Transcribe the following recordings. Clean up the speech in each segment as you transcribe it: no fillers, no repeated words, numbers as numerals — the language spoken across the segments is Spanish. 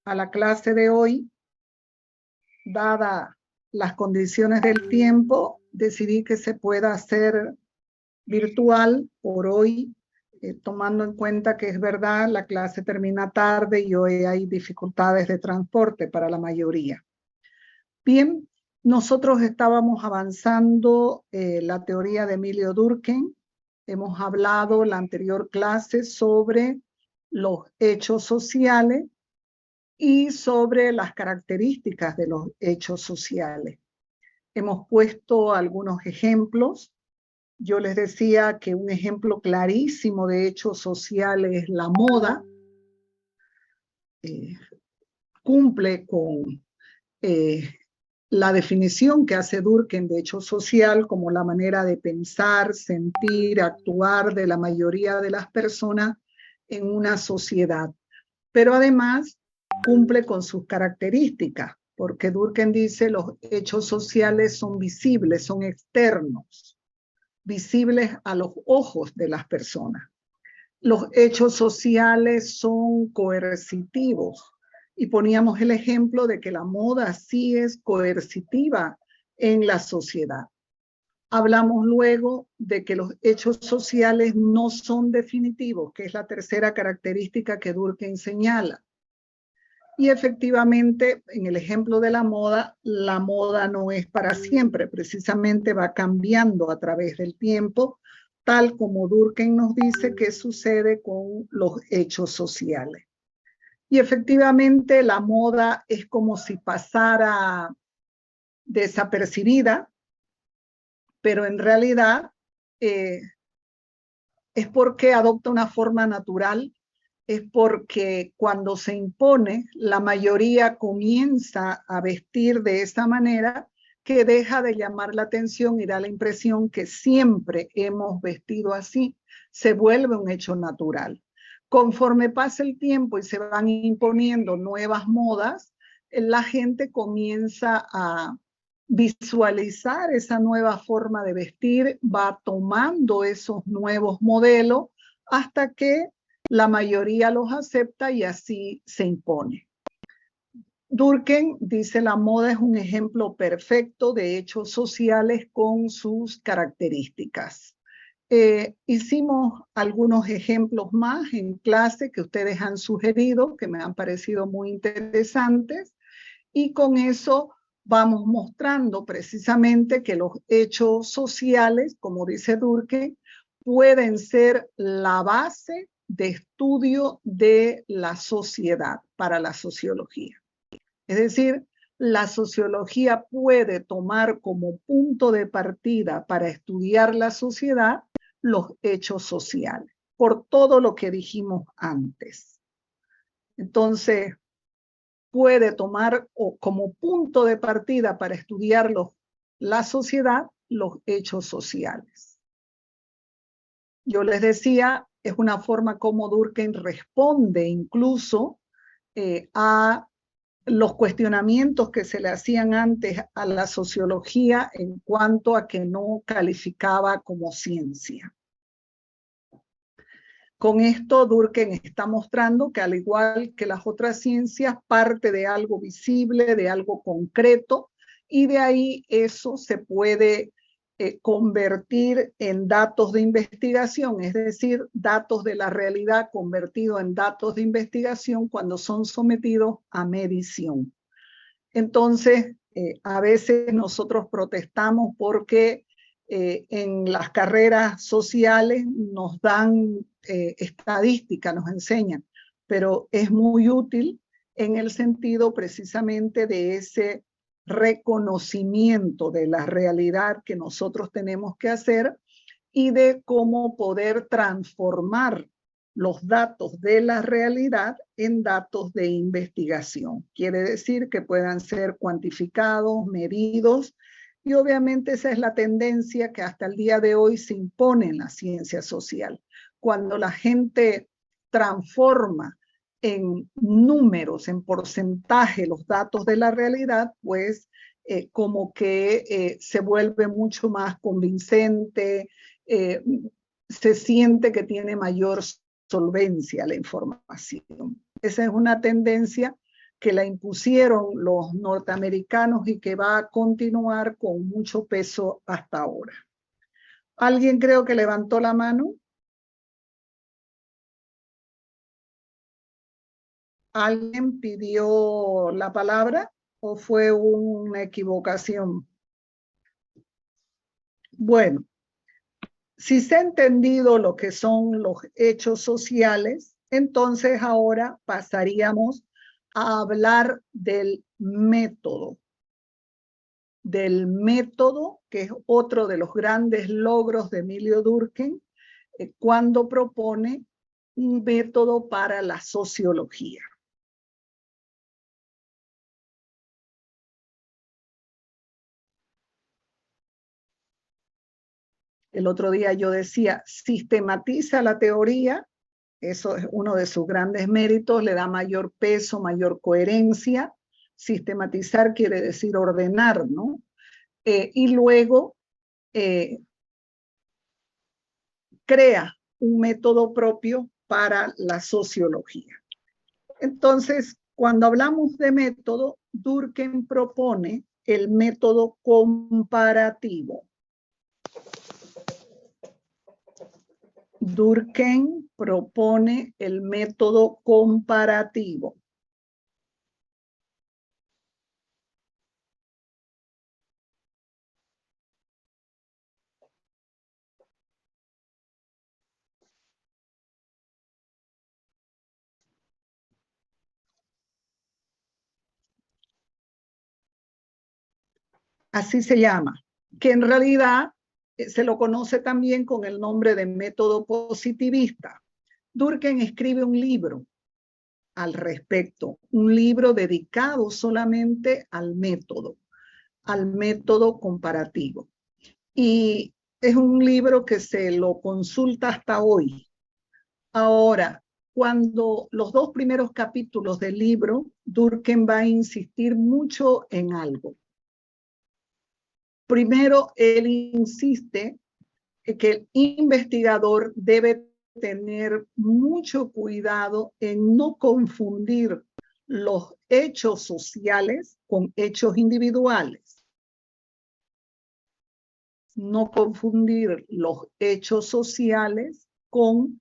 a la clase de hoy, dada las condiciones del tiempo, decidí que se pueda hacer virtual por hoy, tomando en cuenta que es verdad, la clase termina tarde y hoy hay dificultades de transporte para la mayoría. Bien, nosotros estábamos avanzando la teoría de Emilio Durkheim. Hemos hablado en la anterior clase sobre los hechos sociales y sobre las características de los hechos sociales. Hemos puesto algunos ejemplos. Yo les decía que un ejemplo clarísimo de hechos sociales es la moda. Cumple con la definición que hace Durkheim de hecho social como la manera de pensar, sentir, actuar de la mayoría de las personas en una sociedad. Pero además cumple con sus características, porque Durkheim dice los hechos sociales son visibles, son externos, visibles a los ojos de las personas. Los hechos sociales son coercitivos, y poníamos el ejemplo de que la moda sí es coercitiva en la sociedad. Hablamos luego de que los hechos sociales no son definitivos, que es la tercera característica que Durkheim señala. Y efectivamente, en el ejemplo de la moda no es para siempre, precisamente va cambiando a través del tiempo, tal como Durkheim nos dice que sucede con los hechos sociales. Y efectivamente la moda es como si pasara desapercibida, pero en realidad es porque adopta una forma natural, es porque cuando se impone, la mayoría comienza a vestir de esa manera que deja de llamar la atención y da la impresión que siempre hemos vestido así, se vuelve un hecho natural. Conforme pasa el tiempo y se van imponiendo nuevas modas, la gente comienza a visualizar esa nueva forma de vestir, va tomando esos nuevos modelos hasta que la mayoría los acepta y así se impone. Durkheim dice la moda es un ejemplo perfecto de hechos sociales con sus características. Hicimos algunos ejemplos más en clase que ustedes han sugerido, que me han parecido muy interesantes, y con eso vamos mostrando precisamente que los hechos sociales, como dice Durkheim, pueden ser la base de estudio de la sociedad para la sociología. Es decir, la sociología puede tomar como punto de partida para estudiar la sociedad los hechos sociales, por todo lo que dijimos antes. Entonces, puede tomar como punto de partida para estudiar la sociedad los hechos sociales. Yo les decía, es una forma como Durkheim responde incluso a los cuestionamientos que se le hacían antes a la sociología en cuanto a que no calificaba como ciencia. Con esto Durkheim está mostrando que al igual que las otras ciencias parte de algo visible, de algo concreto, y de ahí eso se puede convertir en datos de investigación, es decir, datos de la realidad convertidos en datos de investigación cuando son sometidos a medición. Entonces, a veces nosotros protestamos porque en las carreras sociales nos dan estadística, nos enseñan, pero es muy útil en el sentido precisamente de ese reconocimiento de la realidad que nosotros tenemos que hacer y de cómo poder transformar los datos de la realidad en datos de investigación. Quiere decir que puedan ser cuantificados, medidos, y obviamente esa es la tendencia que hasta el día de hoy se impone en la ciencia social. Cuando la gente transforma en números, en porcentaje, los datos de la realidad, pues como que se vuelve mucho más convincente, se siente que tiene mayor solvencia la información. Esa es una tendencia que la impusieron los norteamericanos y que va a continuar con mucho peso hasta ahora. ¿Alguien creo que levantó la mano? ¿Alguien pidió la palabra o fue una equivocación? Bueno, si se ha entendido lo que son los hechos sociales, entonces ahora pasaríamos a hablar del método, que es otro de los grandes logros de Emilio Durkheim, cuando propone un método para la sociología. El otro día yo decía, sistematiza la teoría, eso es uno de sus grandes méritos, le da mayor peso, mayor coherencia. Sistematizar quiere decir ordenar, ¿no? Y luego crea un método propio para la sociología. Entonces, cuando hablamos de método, Durkheim propone el método comparativo. Durkheim propone el método comparativo. Así se llama, que en realidad se lo conoce también con el nombre de método positivista. Durkheim escribe un libro al respecto, un libro dedicado solamente al método comparativo. Y es un libro que se lo consulta hasta hoy. Ahora, cuando los dos primeros capítulos del libro, Durkheim va a insistir mucho en algo. Primero, él insiste que el investigador debe tener mucho cuidado en no confundir los hechos sociales con hechos individuales. No confundir los hechos sociales con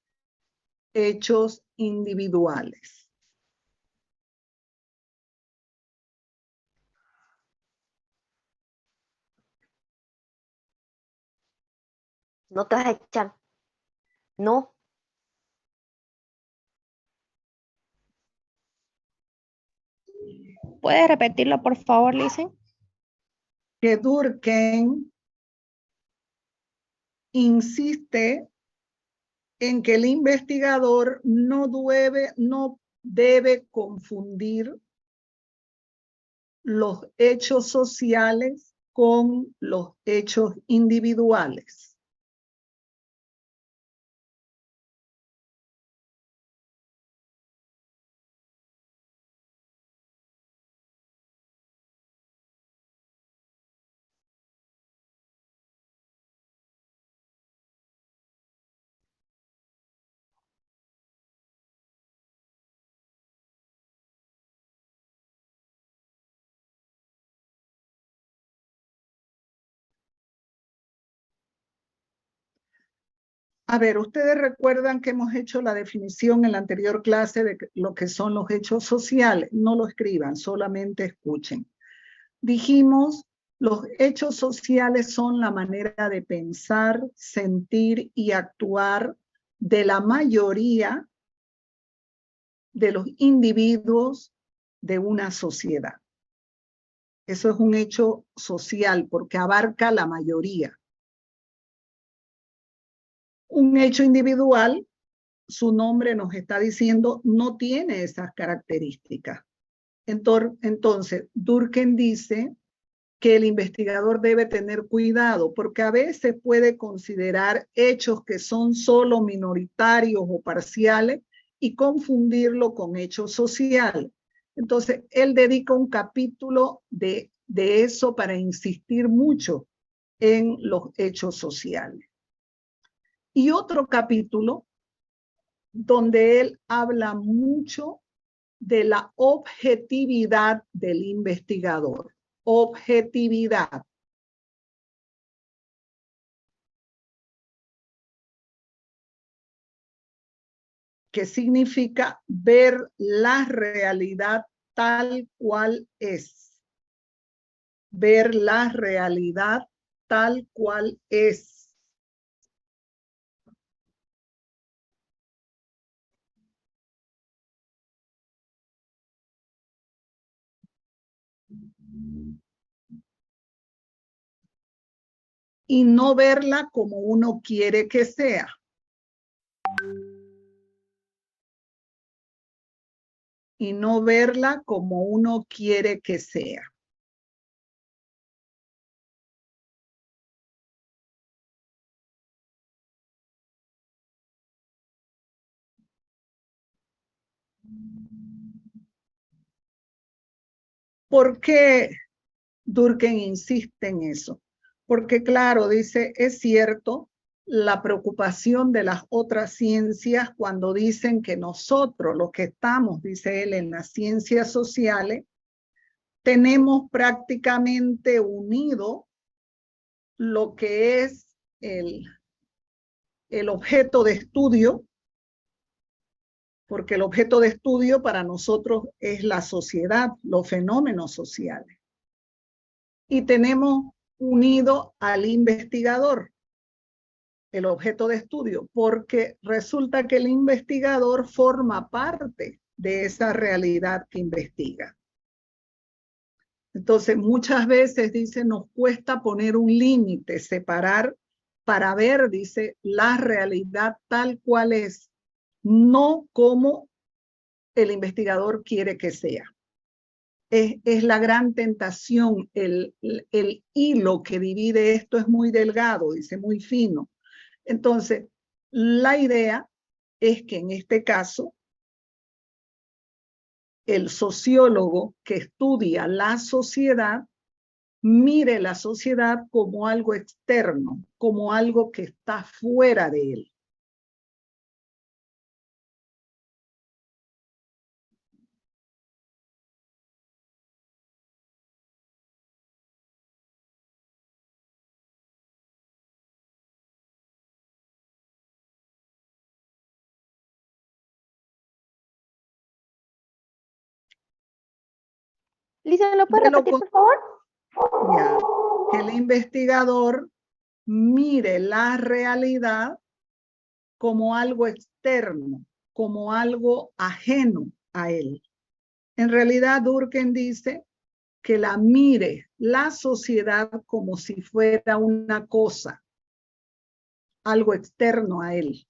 hechos individuales. No te vas a echar. No. ¿Puede repetirlo, por favor, Lisen? Que Durkheim insiste en que el investigador no debe confundir los hechos sociales con los hechos individuales. A ver, ustedes recuerdan que hemos hecho la definición en la anterior clase de lo que son los hechos sociales. No lo escriban, solamente escuchen. Dijimos, los hechos sociales son la manera de pensar, sentir y actuar de la mayoría de los individuos de una sociedad. Eso es un hecho social porque abarca la mayoría. Un hecho individual, su nombre nos está diciendo, no tiene esas características. Entonces, Durkheim dice que el investigador debe tener cuidado porque a veces puede considerar hechos que son solo minoritarios o parciales y confundirlo con hechos sociales. Entonces, él dedica un capítulo de eso para insistir mucho en los hechos sociales. Y otro capítulo donde él habla mucho de la objetividad del investigador. Objetividad. Que significa ver la realidad tal cual es. Ver la realidad tal cual es. Y no verla como uno quiere que sea. Y no verla como uno quiere que sea. ¿Por qué Durkheim insiste en eso? Porque claro, dice, es cierto la preocupación de las otras ciencias cuando dicen que nosotros, los que estamos, dice él, en las ciencias sociales, tenemos prácticamente unido lo que es el objeto de estudio, porque el objeto de estudio para nosotros es la sociedad, los fenómenos sociales. Y tenemos unido al investigador, el objeto de estudio, porque resulta que el investigador forma parte de esa realidad que investiga. Entonces, muchas veces, dice, nos cuesta poner un límite, separar para ver, dice, la realidad tal cual es, no como el investigador quiere que sea. Es la gran tentación, el hilo que divide esto es muy delgado, dice, muy fino. Entonces, la idea es que en este caso, el sociólogo que estudia la sociedad, mire la sociedad como algo externo, como algo que está fuera de él. Lisa, ¿lo puedes repetir, por favor? Ya, que el investigador mire la realidad como algo externo, como algo ajeno a él. En realidad, Durkheim dice que la mire la sociedad como si fuera una cosa, algo externo a él.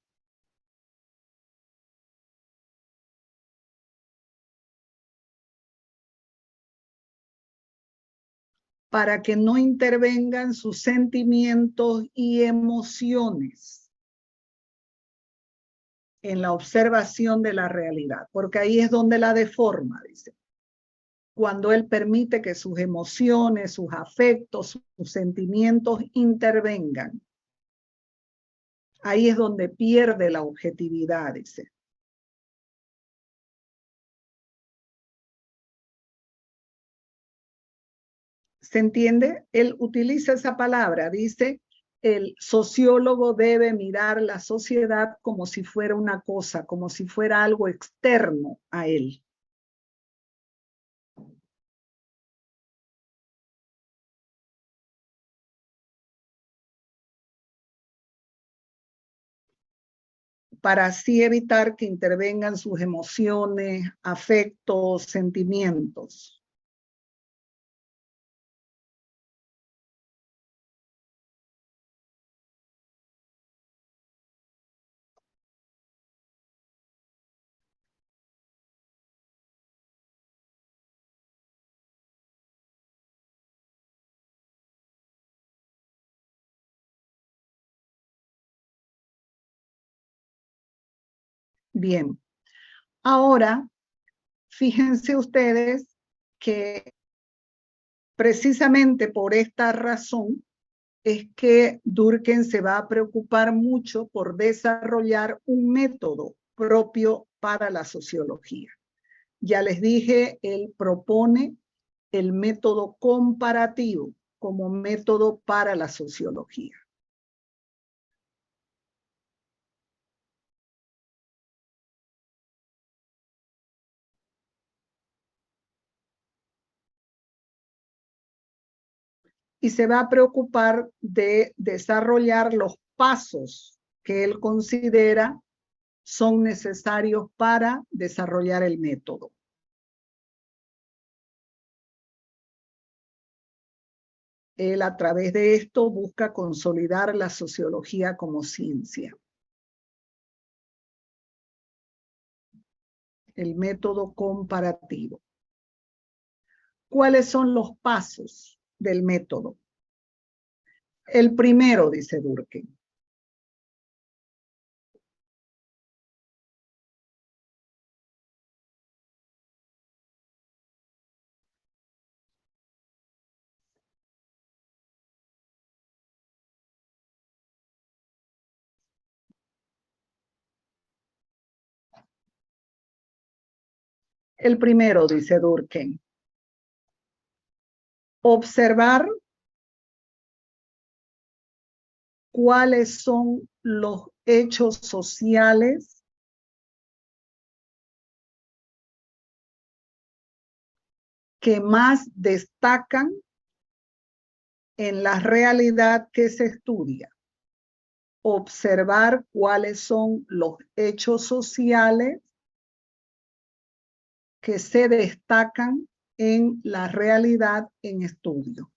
Para que no intervengan sus sentimientos y emociones en la observación de la realidad, porque ahí es donde la deforma, dice. Cuando él permite que sus emociones, sus afectos, sus sentimientos intervengan. Ahí es donde pierde la objetividad, dice. ¿Se entiende? Él utiliza esa palabra, dice, el sociólogo debe mirar la sociedad como si fuera una cosa, como si fuera algo externo a él. Para así evitar que intervengan sus emociones, afectos, sentimientos. Bien, ahora fíjense ustedes que precisamente por esta razón es que Durkheim se va a preocupar mucho por desarrollar un método propio para la sociología. Ya les dije, él propone el método comparativo como método para la sociología. Y se va a preocupar de desarrollar los pasos que él considera son necesarios para desarrollar el método. Él a través de esto busca consolidar la sociología como ciencia. El método comparativo. ¿Cuáles son los pasos del método? El primero, dice Durkheim. El primero, dice Durkheim. Observar cuáles son los hechos sociales que más destacan en la realidad que se estudia. Observar cuáles son los hechos sociales que se destacan en la realidad en estudio.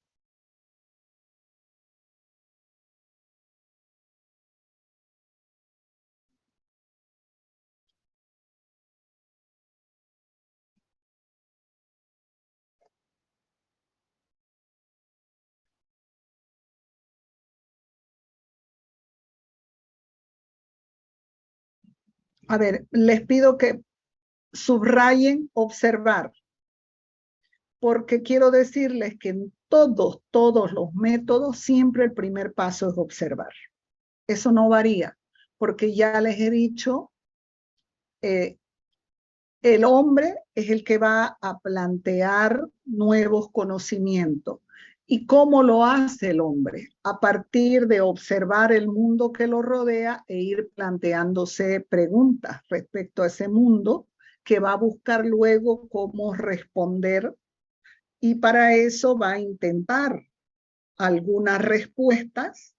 A ver, les pido que subrayen observar, porque quiero decirles que en todos los métodos siempre el primer paso es observar. Eso no varía, porque ya les he dicho, el hombre es el que va a plantear nuevos conocimientos. ¿Y cómo lo hace el hombre? A partir de observar el mundo que lo rodea e ir planteándose preguntas respecto a ese mundo que va a buscar luego cómo responder, y para eso va a intentar algunas respuestas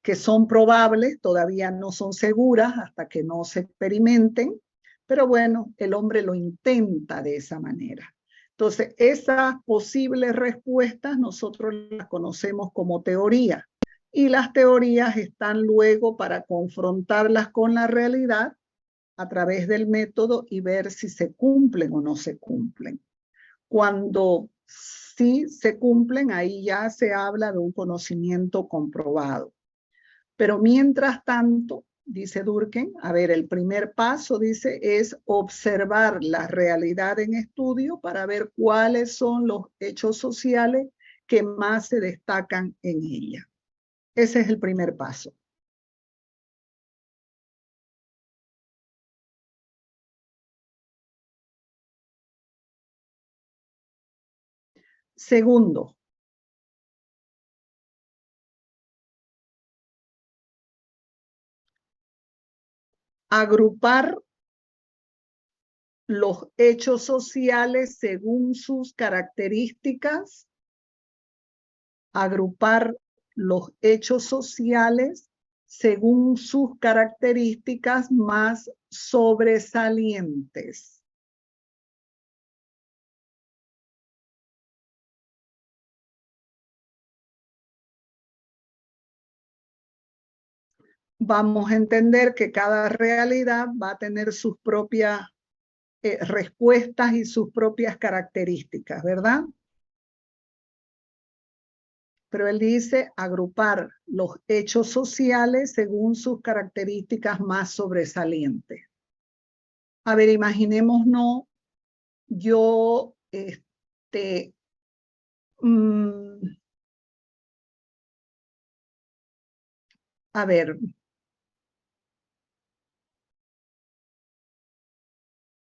que son probables, todavía no son seguras hasta que no se experimenten, pero bueno, el hombre lo intenta de esa manera. Entonces, esas posibles respuestas nosotros las conocemos como teoría, y las teorías están luego para confrontarlas con la realidad a través del método y ver si se cumplen o no se cumplen. Cuando sí se cumplen, ahí ya se habla de un conocimiento comprobado. Pero mientras tanto, dice Durkheim, a ver, el primer paso, dice, es observar la realidad en estudio para ver cuáles son los hechos sociales que más se destacan en ella. Ese es el primer paso. Segundo, agrupar los hechos sociales según sus características, agrupar los hechos sociales según sus características más sobresalientes. Vamos a entender que cada realidad va a tener sus propias respuestas y sus propias características, ¿verdad? Pero él dice agrupar los hechos sociales según sus características más sobresalientes. A ver, imaginémonos, yo, a ver,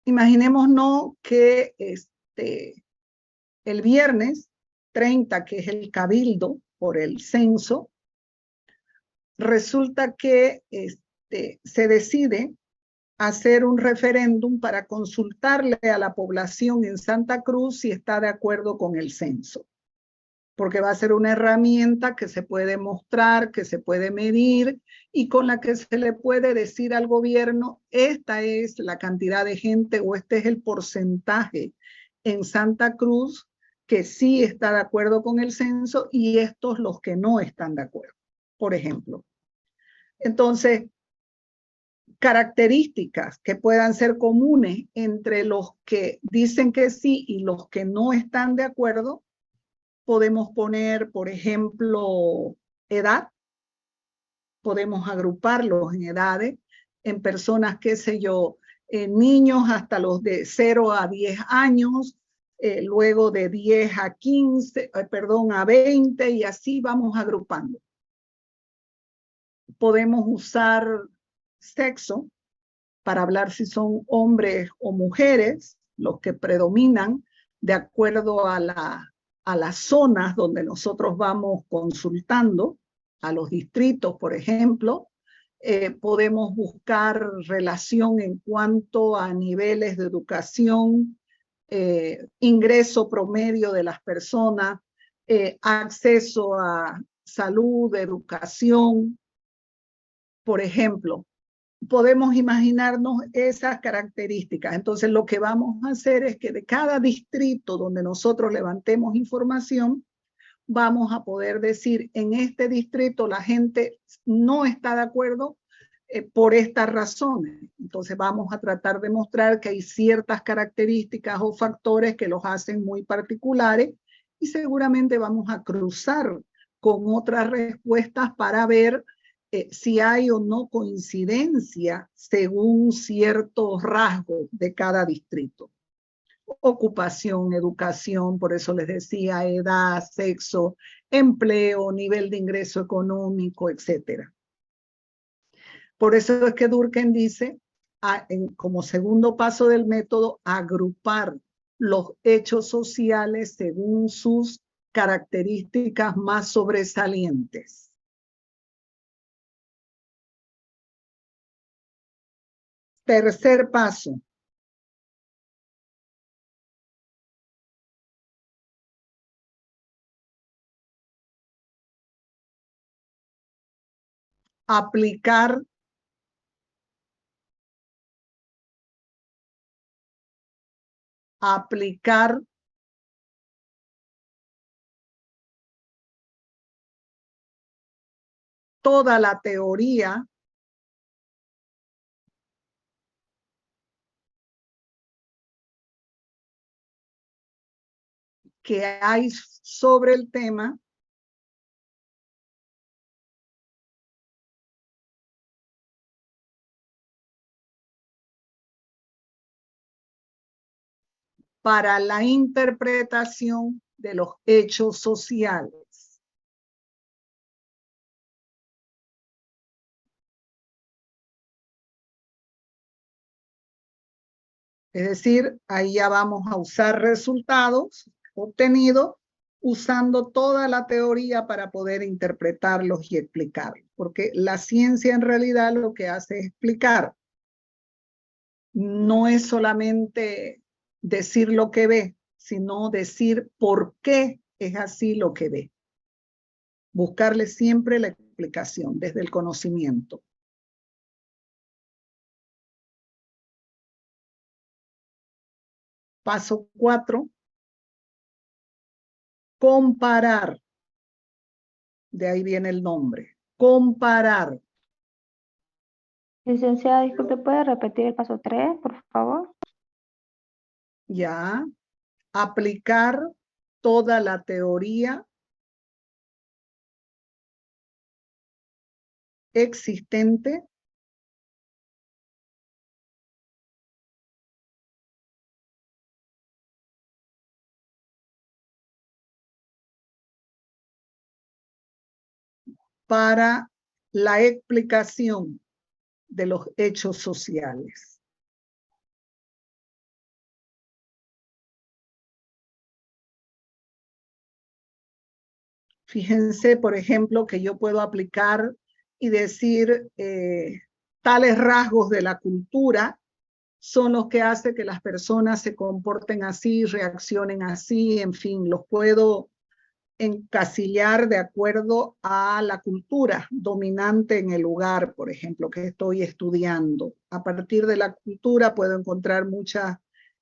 imaginémonos que el viernes 30, que es el cabildo por el censo, resulta que se decide hacer un referéndum para consultarle a la población en Santa Cruz si está de acuerdo con el censo, porque va a ser una herramienta que se puede mostrar, que se puede medir y con la que se le puede decir al gobierno, esta es la cantidad de gente o este es el porcentaje en Santa Cruz que sí está de acuerdo con el censo y estos los que no están de acuerdo, por ejemplo. Entonces, características que puedan ser comunes entre los que dicen que sí y los que no están de acuerdo, podemos poner, por ejemplo, edad, podemos agruparlos en edades, en personas, qué sé yo, niños hasta los de 0 a 10 años, luego de 10 a 15, perdón, a 20 y así vamos agrupando. Podemos usar sexo para hablar si son hombres o mujeres, los que predominan de acuerdo a las zonas donde nosotros vamos consultando, a los distritos, por ejemplo. Podemos buscar relación en cuanto a niveles de educación, ingreso promedio de las personas, acceso a salud, educación, por ejemplo. Podemos imaginarnos esas características. Entonces, lo que vamos a hacer es que de cada distrito donde nosotros levantemos información, vamos a poder decir, en este distrito la gente no está de acuerdo por estas razones. Entonces, vamos a tratar de mostrar que hay ciertas características o factores que los hacen muy particulares y seguramente vamos a cruzar con otras respuestas para ver si hay o no coincidencia según ciertos rasgos de cada distrito. Ocupación, educación, por eso les decía, edad, sexo, empleo, nivel de ingreso económico, etc. Por eso es que Durkheim dice, como segundo paso del método, agrupar los hechos sociales según sus características más sobresalientes. Tercer paso. Aplicar toda la teoría que hay sobre el tema para la interpretación de los hechos sociales. Es decir, ahí ya vamos a usar resultados obtenidos usando toda la teoría para poder interpretarlos y explicarlos. Porque la ciencia en realidad lo que hace es explicar. No es solamente decir lo que ve, sino decir por qué es así lo que ve. Buscarle siempre la explicación desde el conocimiento. Paso 4. Comparar. De ahí viene el nombre. Comparar. Licenciada, disculpe, ¿puede repetir el paso 3, por favor? Ya. Aplicar toda la teoría existente para la explicación de los hechos sociales. Fíjense, por ejemplo, que yo puedo aplicar y decir tales rasgos de la cultura son los que hacen que las personas se comporten así, reaccionen así, en fin, los puedo encasillar de acuerdo a la cultura dominante en el lugar, por ejemplo, que estoy estudiando. A partir de la cultura puedo encontrar muchas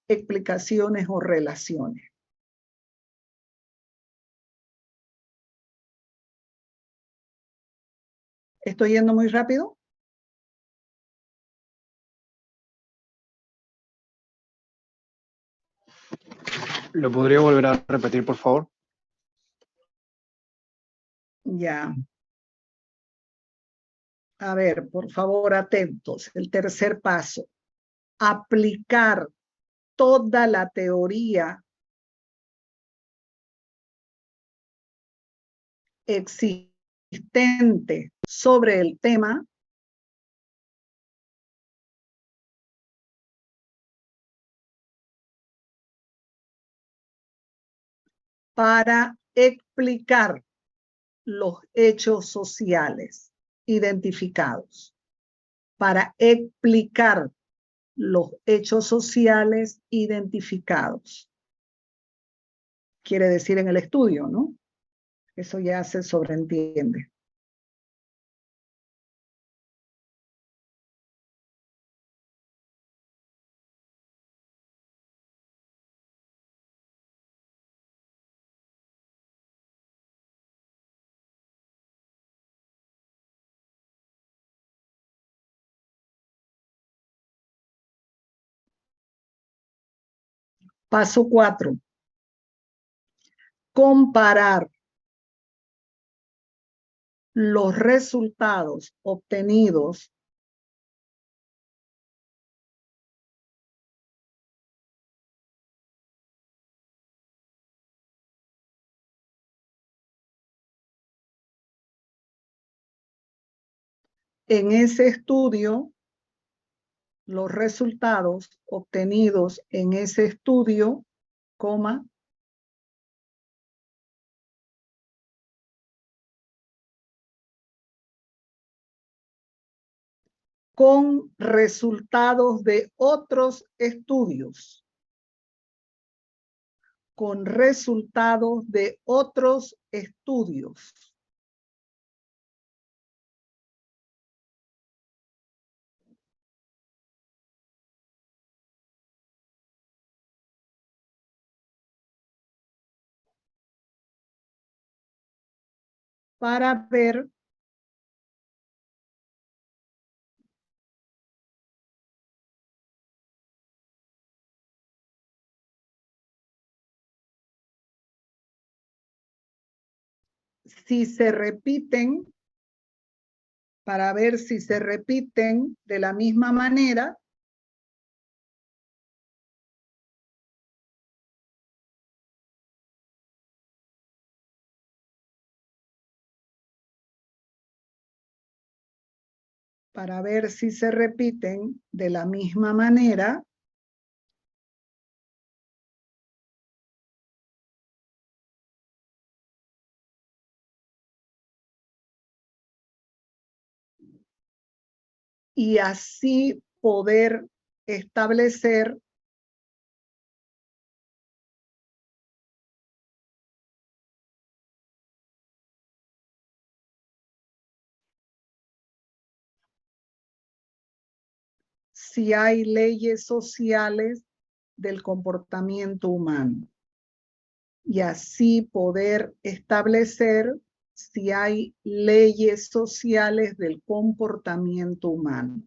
explicaciones o relaciones. ¿Estoy yendo muy rápido? ¿Lo podría volver a repetir, por favor? Ya. A ver, por favor, atentos. El tercer paso. Aplicar toda la teoría existente sobre el tema para explicar los hechos sociales identificados. Para explicar los hechos sociales identificados. Quiere decir en el estudio, ¿no? Eso ya se sobreentiende. Paso 4. Comparar los resultados obtenidos en ese estudio, los resultados obtenidos en ese estudio, coma, con resultados de otros estudios, con resultados de otros estudios. Para ver si se repiten, para ver si se repiten de la misma manera para ver si se repiten de la misma manera y así poder establecer si hay leyes sociales del comportamiento humano y así poder establecer si hay leyes sociales del comportamiento humano.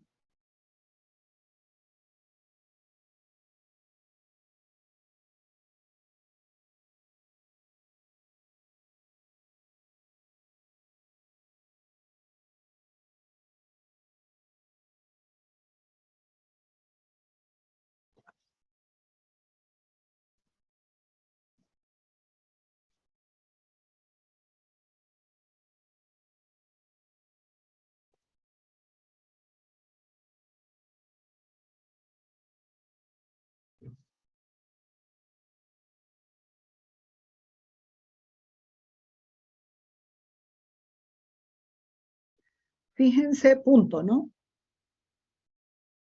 Fíjense, punto, ¿no?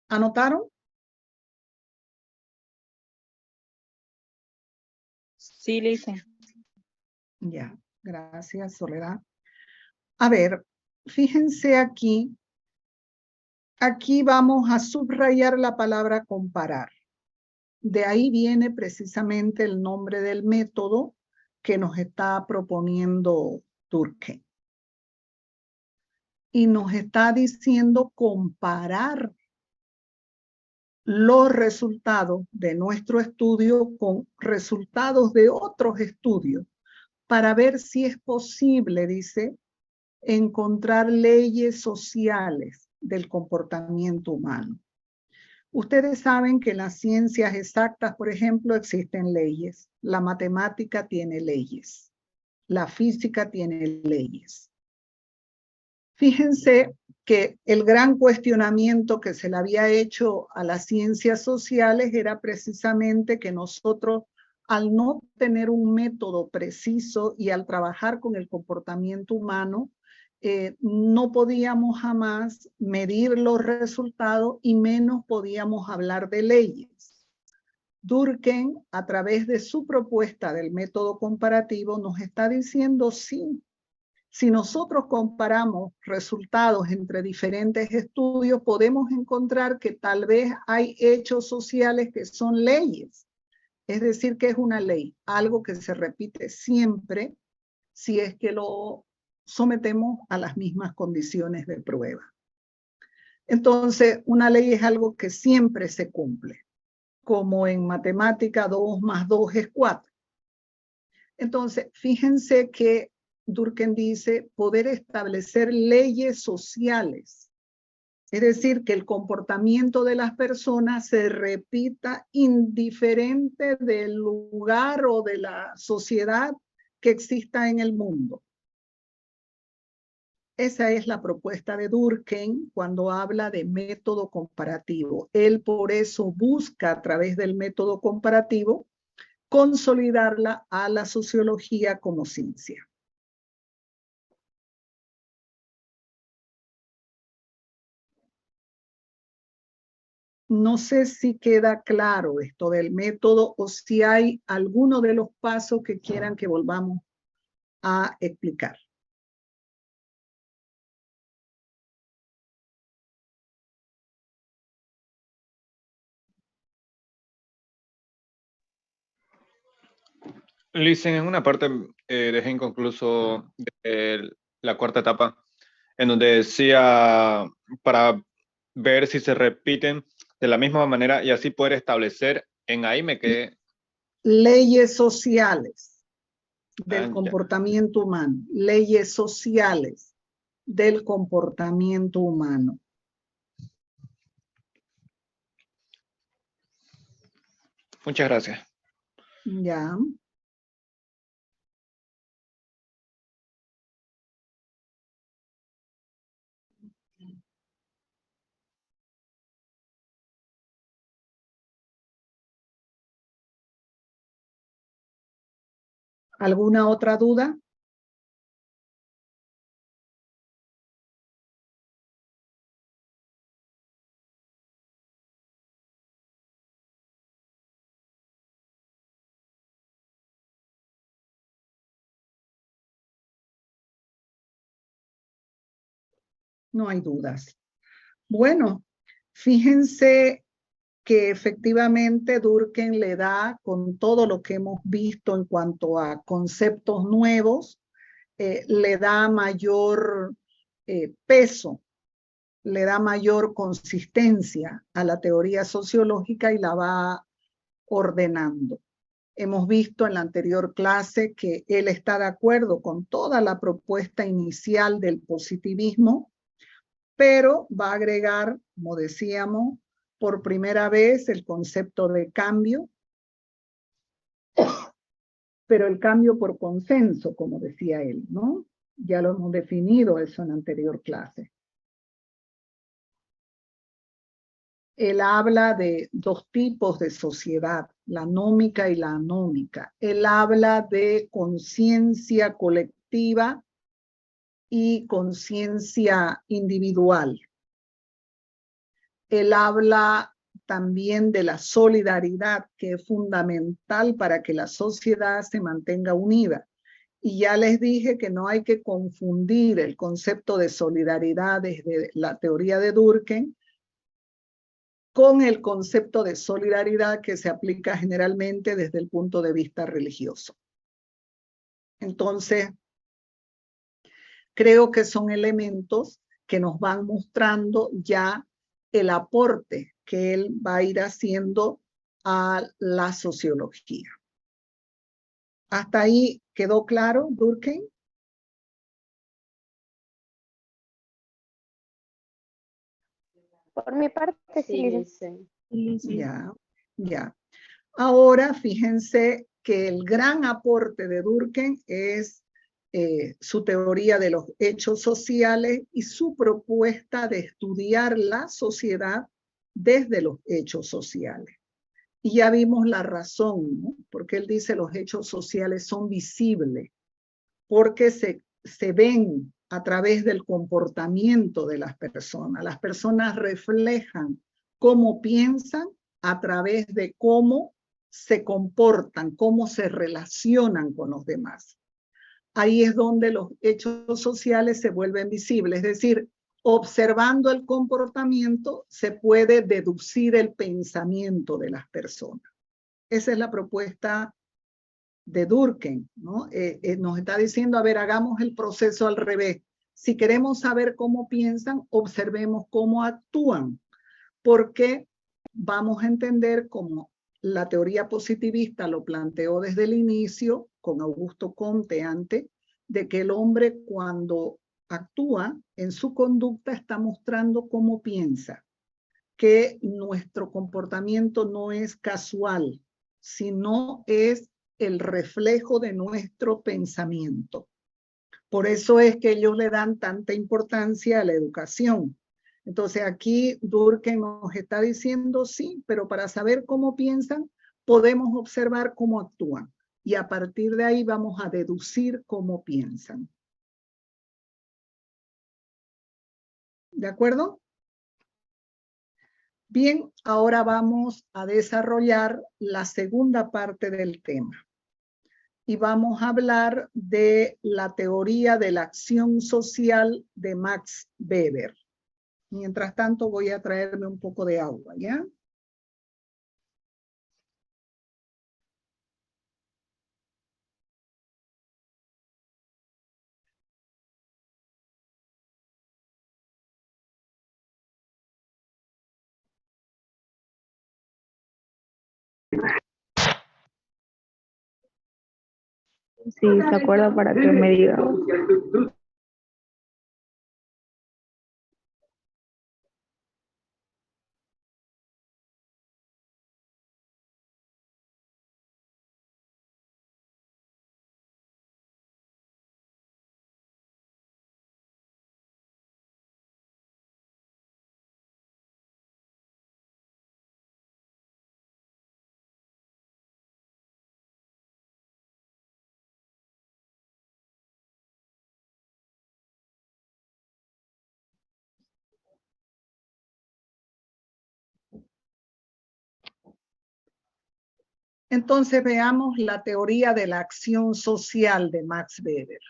¿Anotaron? Sí, Lisa. Ya, gracias, Soledad. A ver, fíjense aquí. Aquí vamos a subrayar la palabra comparar. De ahí viene precisamente el nombre del método que nos está proponiendo Durkheim. Y nos está diciendo comparar los resultados de nuestro estudio con resultados de otros estudios para ver si es posible, dice, encontrar leyes sociales del comportamiento humano. Ustedes saben que en las ciencias exactas, por ejemplo, existen leyes. La matemática tiene leyes. La física tiene leyes. Fíjense que el gran cuestionamiento que se le había hecho a las ciencias sociales era precisamente que nosotros, al no tener un método preciso y al trabajar con el comportamiento humano, no podíamos jamás medir los resultados y menos podíamos hablar de leyes. Durkheim, a través de su propuesta del método comparativo, nos está diciendo sí. Si nosotros comparamos resultados entre diferentes estudios, podemos encontrar que tal vez hay hechos sociales que son leyes. Es decir, que es una ley, algo que se repite siempre si es que lo sometemos a las mismas condiciones de prueba. Entonces, una ley es algo que siempre se cumple, como en matemática 2 más 2 es 4. Entonces, fíjense que Durkheim dice poder establecer leyes sociales, es decir, que el comportamiento de las personas se repita indiferente del lugar o de la sociedad que exista en el mundo. Esa es la propuesta de Durkheim cuando habla de método comparativo. Él por eso busca a través del método comparativo consolidarla a la sociología como ciencia. No sé si queda claro esto del método o si hay alguno de los pasos que quieran que volvamos a explicar. Listen, en una parte dejé inconcluso la cuarta etapa, en donde decía para ver si se repiten de la misma manera y así poder establecer, en ahí me quedé. Leyes sociales del Ya. comportamiento humano. Leyes sociales del comportamiento humano. Muchas gracias. Ya. ¿Alguna otra duda? No hay dudas. Bueno, fíjense que efectivamente Durkheim le da, con todo lo que hemos visto en cuanto a conceptos nuevos, le da mayor peso, le da mayor consistencia a la teoría sociológica y la va ordenando. Hemos visto en la anterior clase que él está de acuerdo con toda la propuesta inicial del positivismo, pero va a agregar, como decíamos, por primera vez el concepto de cambio, pero el cambio por consenso, como decía él, ¿no? Ya lo hemos definido eso en la anterior clase. Él habla de dos tipos de sociedad, la nómica y la anómica. Él habla de conciencia colectiva y conciencia individual. Él habla también de la solidaridad, que es fundamental para que la sociedad se mantenga unida. Y ya les dije que no hay que confundir el concepto de solidaridad desde la teoría de Durkheim con el concepto de solidaridad que se aplica generalmente desde el punto de vista religioso. Entonces, creo que son elementos que nos van mostrando ya el aporte que él va a ir haciendo a la sociología. ¿Hasta ahí quedó claro, Durkheim? Por mi parte, sí, licenciada. Ya. Ahora, fíjense que el gran aporte de Durkheim es su teoría de los hechos sociales y su propuesta de estudiar la sociedad desde los hechos sociales. Y ya vimos la razón, ¿no? Porque él dice los hechos sociales son visibles, porque se ven a través del comportamiento de las personas. Las personas reflejan cómo piensan a través de cómo se comportan, cómo se relacionan con los demás. Ahí es donde los hechos sociales se vuelven visibles, es decir, observando el comportamiento se puede deducir el pensamiento de las personas. Esa es la propuesta de Durkheim, ¿no? Nos está diciendo, a ver, hagamos el proceso al revés. Si queremos saber cómo piensan, observemos cómo actúan, porque vamos a entender como la teoría positivista lo planteó desde el inicio, con Augusto Comte antes, de que el hombre cuando actúa en su conducta está mostrando cómo piensa, que nuestro comportamiento no es casual, sino es el reflejo de nuestro pensamiento. Por eso es que ellos le dan tanta importancia a la educación. Entonces aquí Durkheim nos está diciendo sí, pero para saber cómo piensan, podemos observar cómo actúan. Y a partir de ahí vamos a deducir cómo piensan. ¿De acuerdo? Bien, ahora vamos a desarrollar la segunda parte del tema. Y vamos a hablar de la teoría de la acción social de Max Weber. Mientras tanto voy a traerme un poco de agua, ¿ya? Sí, se acuerda para que me diga. Entonces veamos la teoría de la acción social de Max Weber.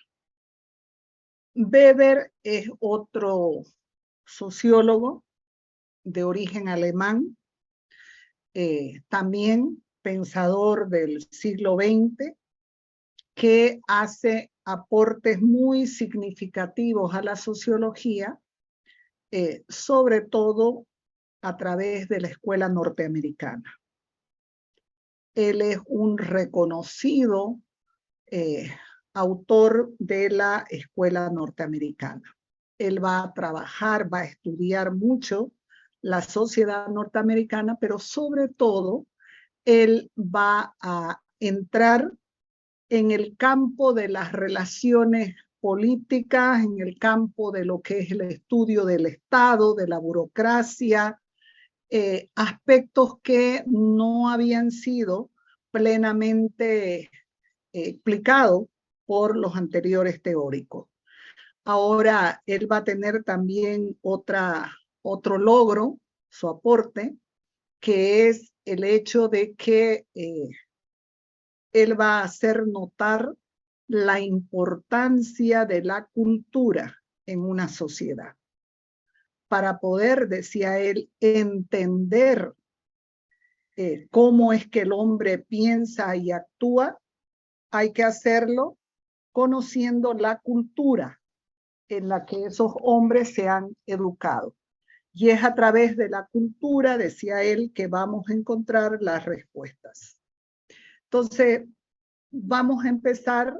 Weber es otro sociólogo de origen alemán, también pensador del siglo XX, que hace aportes muy significativos a la sociología, sobre todo a través de la escuela norteamericana. Él es un reconocido autor de la escuela norteamericana. Él va a trabajar, va a estudiar mucho la sociedad norteamericana, pero sobre todo él va a entrar en el campo de las relaciones políticas, en el campo de lo que es el estudio del Estado, de la burocracia, aspectos que no habían sido plenamente explicados por los anteriores teóricos. Ahora él va a tener también otro logro, su aporte, que es el hecho de que él va a hacer notar la importancia de la cultura en una sociedad. Para poder, decía él, entender cómo es que el hombre piensa y actúa, hay que hacerlo conociendo la cultura en la que esos hombres se han educado. Y es a través de la cultura, decía él, que vamos a encontrar las respuestas. Entonces, vamos a empezar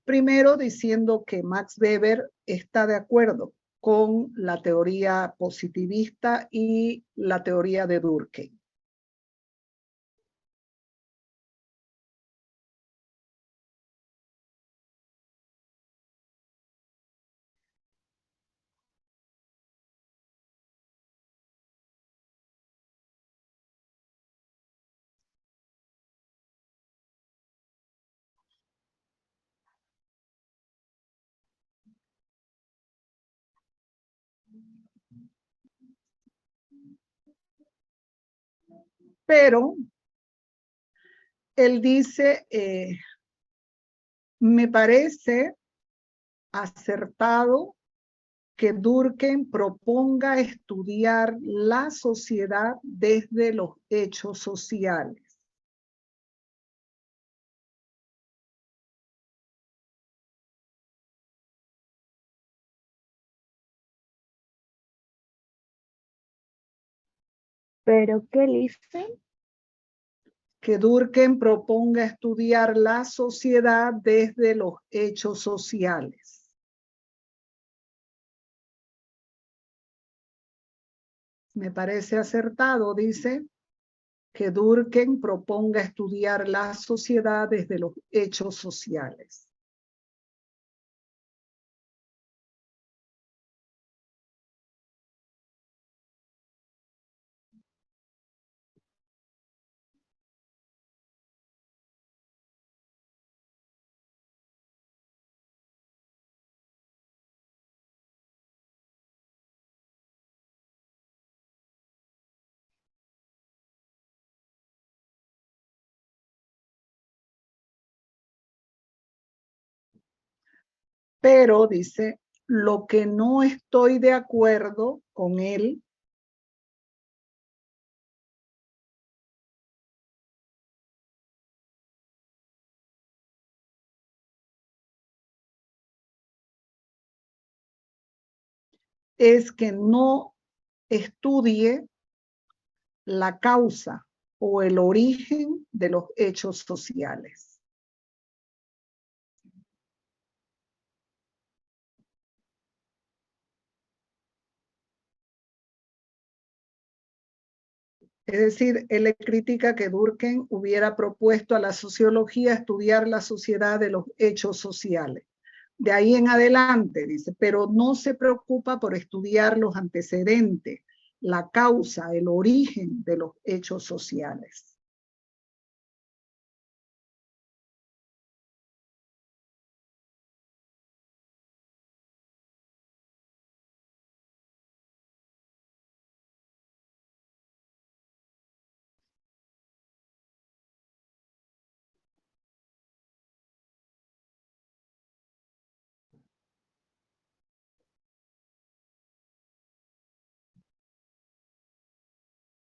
primero diciendo que Max Weber está de acuerdo con la teoría positivista y la teoría de Durkheim. Pero él dice, me parece acertado que Durkheim proponga estudiar la sociedad desde los hechos sociales. ¿Pero qué dice? Que Durkheim proponga estudiar la sociedad desde los hechos sociales. Me parece acertado, dice, que Durkheim proponga estudiar la sociedad desde los hechos sociales. Pero, dice, lo que no estoy de acuerdo con él es que no estudie la causa o el origen de los hechos sociales. Es decir, él le critica que Durkheim hubiera propuesto a la sociología estudiar la sociedad de los hechos sociales. De ahí en adelante, dice, pero no se preocupa por estudiar los antecedentes, la causa, el origen de los hechos sociales.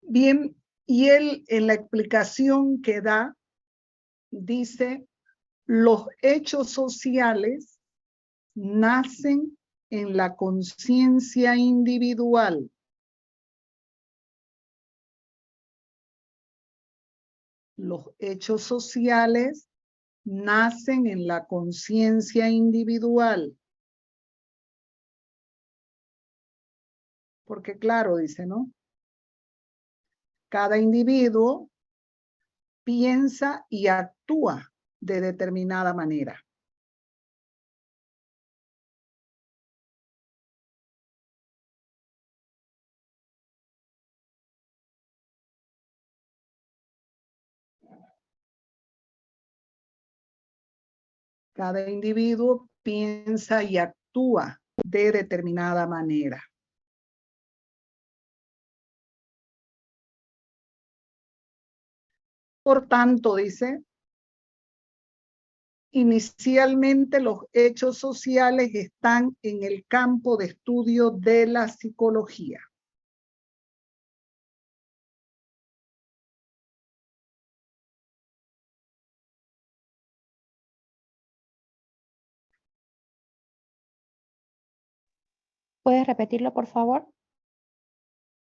Bien, y él en la explicación que da, dice, los hechos sociales nacen en la conciencia individual. Los hechos sociales nacen en la conciencia individual. Porque claro, dice, ¿no? Cada individuo piensa y actúa de determinada manera. Cada individuo piensa y actúa actúa de determinada manera. Por tanto, dice, inicialmente los hechos sociales están en el campo de estudio de la psicología. ¿Puedes repetirlo, por favor?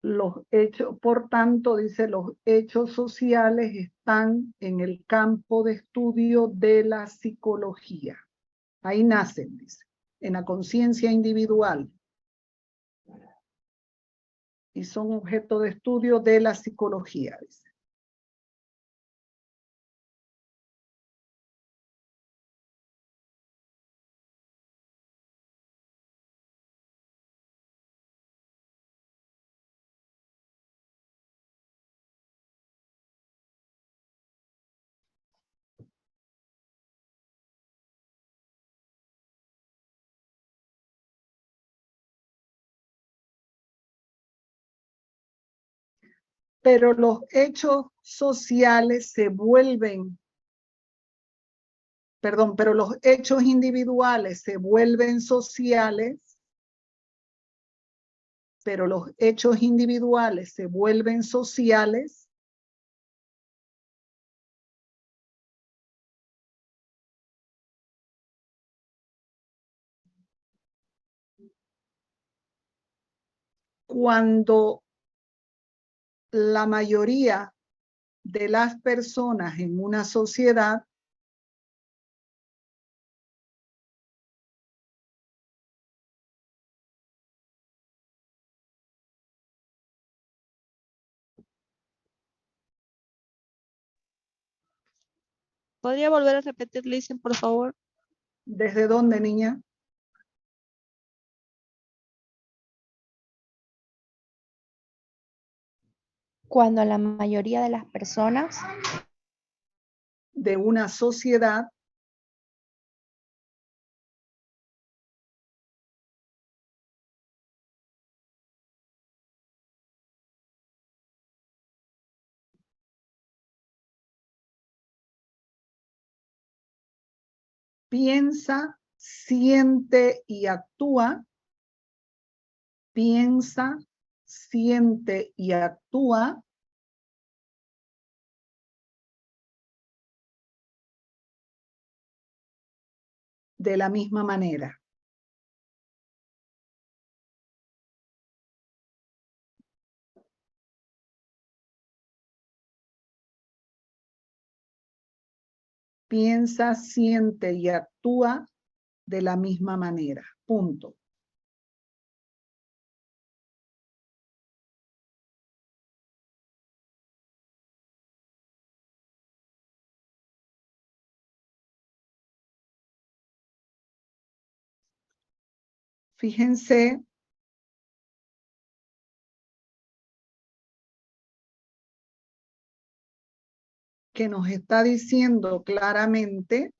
Los hechos, por tanto, dice, los hechos sociales están en el campo de estudio de la psicología. Ahí nacen, dice, en la conciencia individual. Y son objeto de estudio de la psicología, dice. Pero los hechos sociales se vuelven, perdón, pero los hechos individuales se vuelven sociales, pero los hechos individuales se vuelven sociales cuando la mayoría de las personas en una sociedad ¿Podría volver a repetir, Listen, por favor? ¿desde dónde, niña? Cuando la mayoría de las personas De una sociedad piensa, siente y actúa, piensa, siente y actúa de la misma manera. Piensa, siente y actúa de la misma manera. Punto. Fíjense que nos está diciendo claramente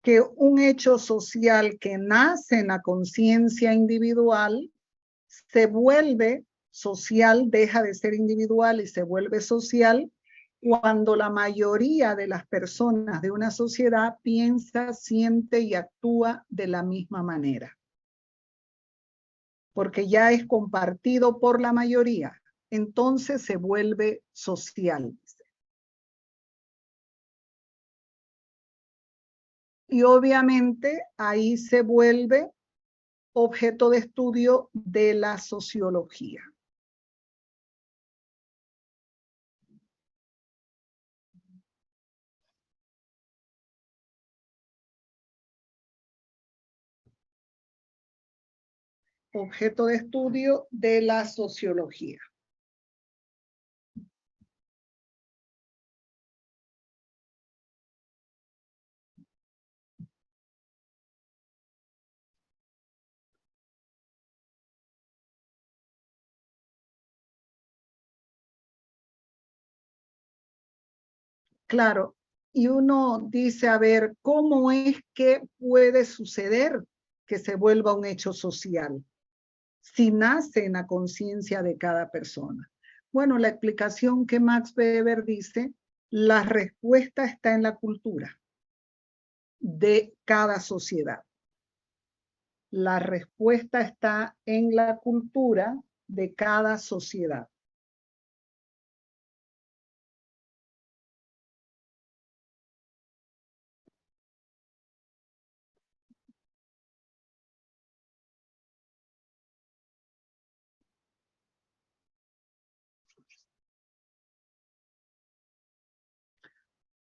que un hecho social que nace en la conciencia individual se vuelve social, deja de ser individual y se vuelve social cuando la mayoría de las personas de una sociedad piensa, siente y actúa de la misma manera. Porque ya es compartido por la mayoría, entonces se vuelve social. Y obviamente ahí se vuelve objeto de estudio de la sociología. Objeto de estudio de la sociología. Claro, y uno dice, a ver, ¿cómo es que puede suceder que se vuelva un hecho social si nace en la conciencia de cada persona? Bueno, la explicación que Max Weber dice, la respuesta está en la cultura de cada sociedad. La respuesta está en la cultura de cada sociedad.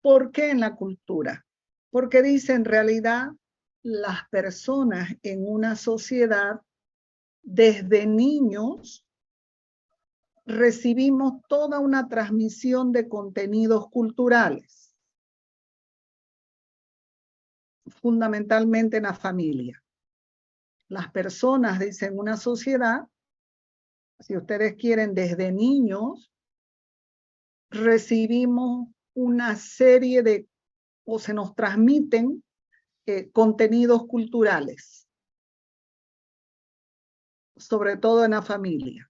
¿Por qué en la cultura? Porque dice, en realidad, las personas en una sociedad, desde niños, recibimos toda una transmisión de contenidos culturales, fundamentalmente en la familia. Las personas, dice, en una sociedad, si ustedes quieren, desde niños, recibimos una serie de, o se nos transmiten contenidos culturales, sobre todo en la familia.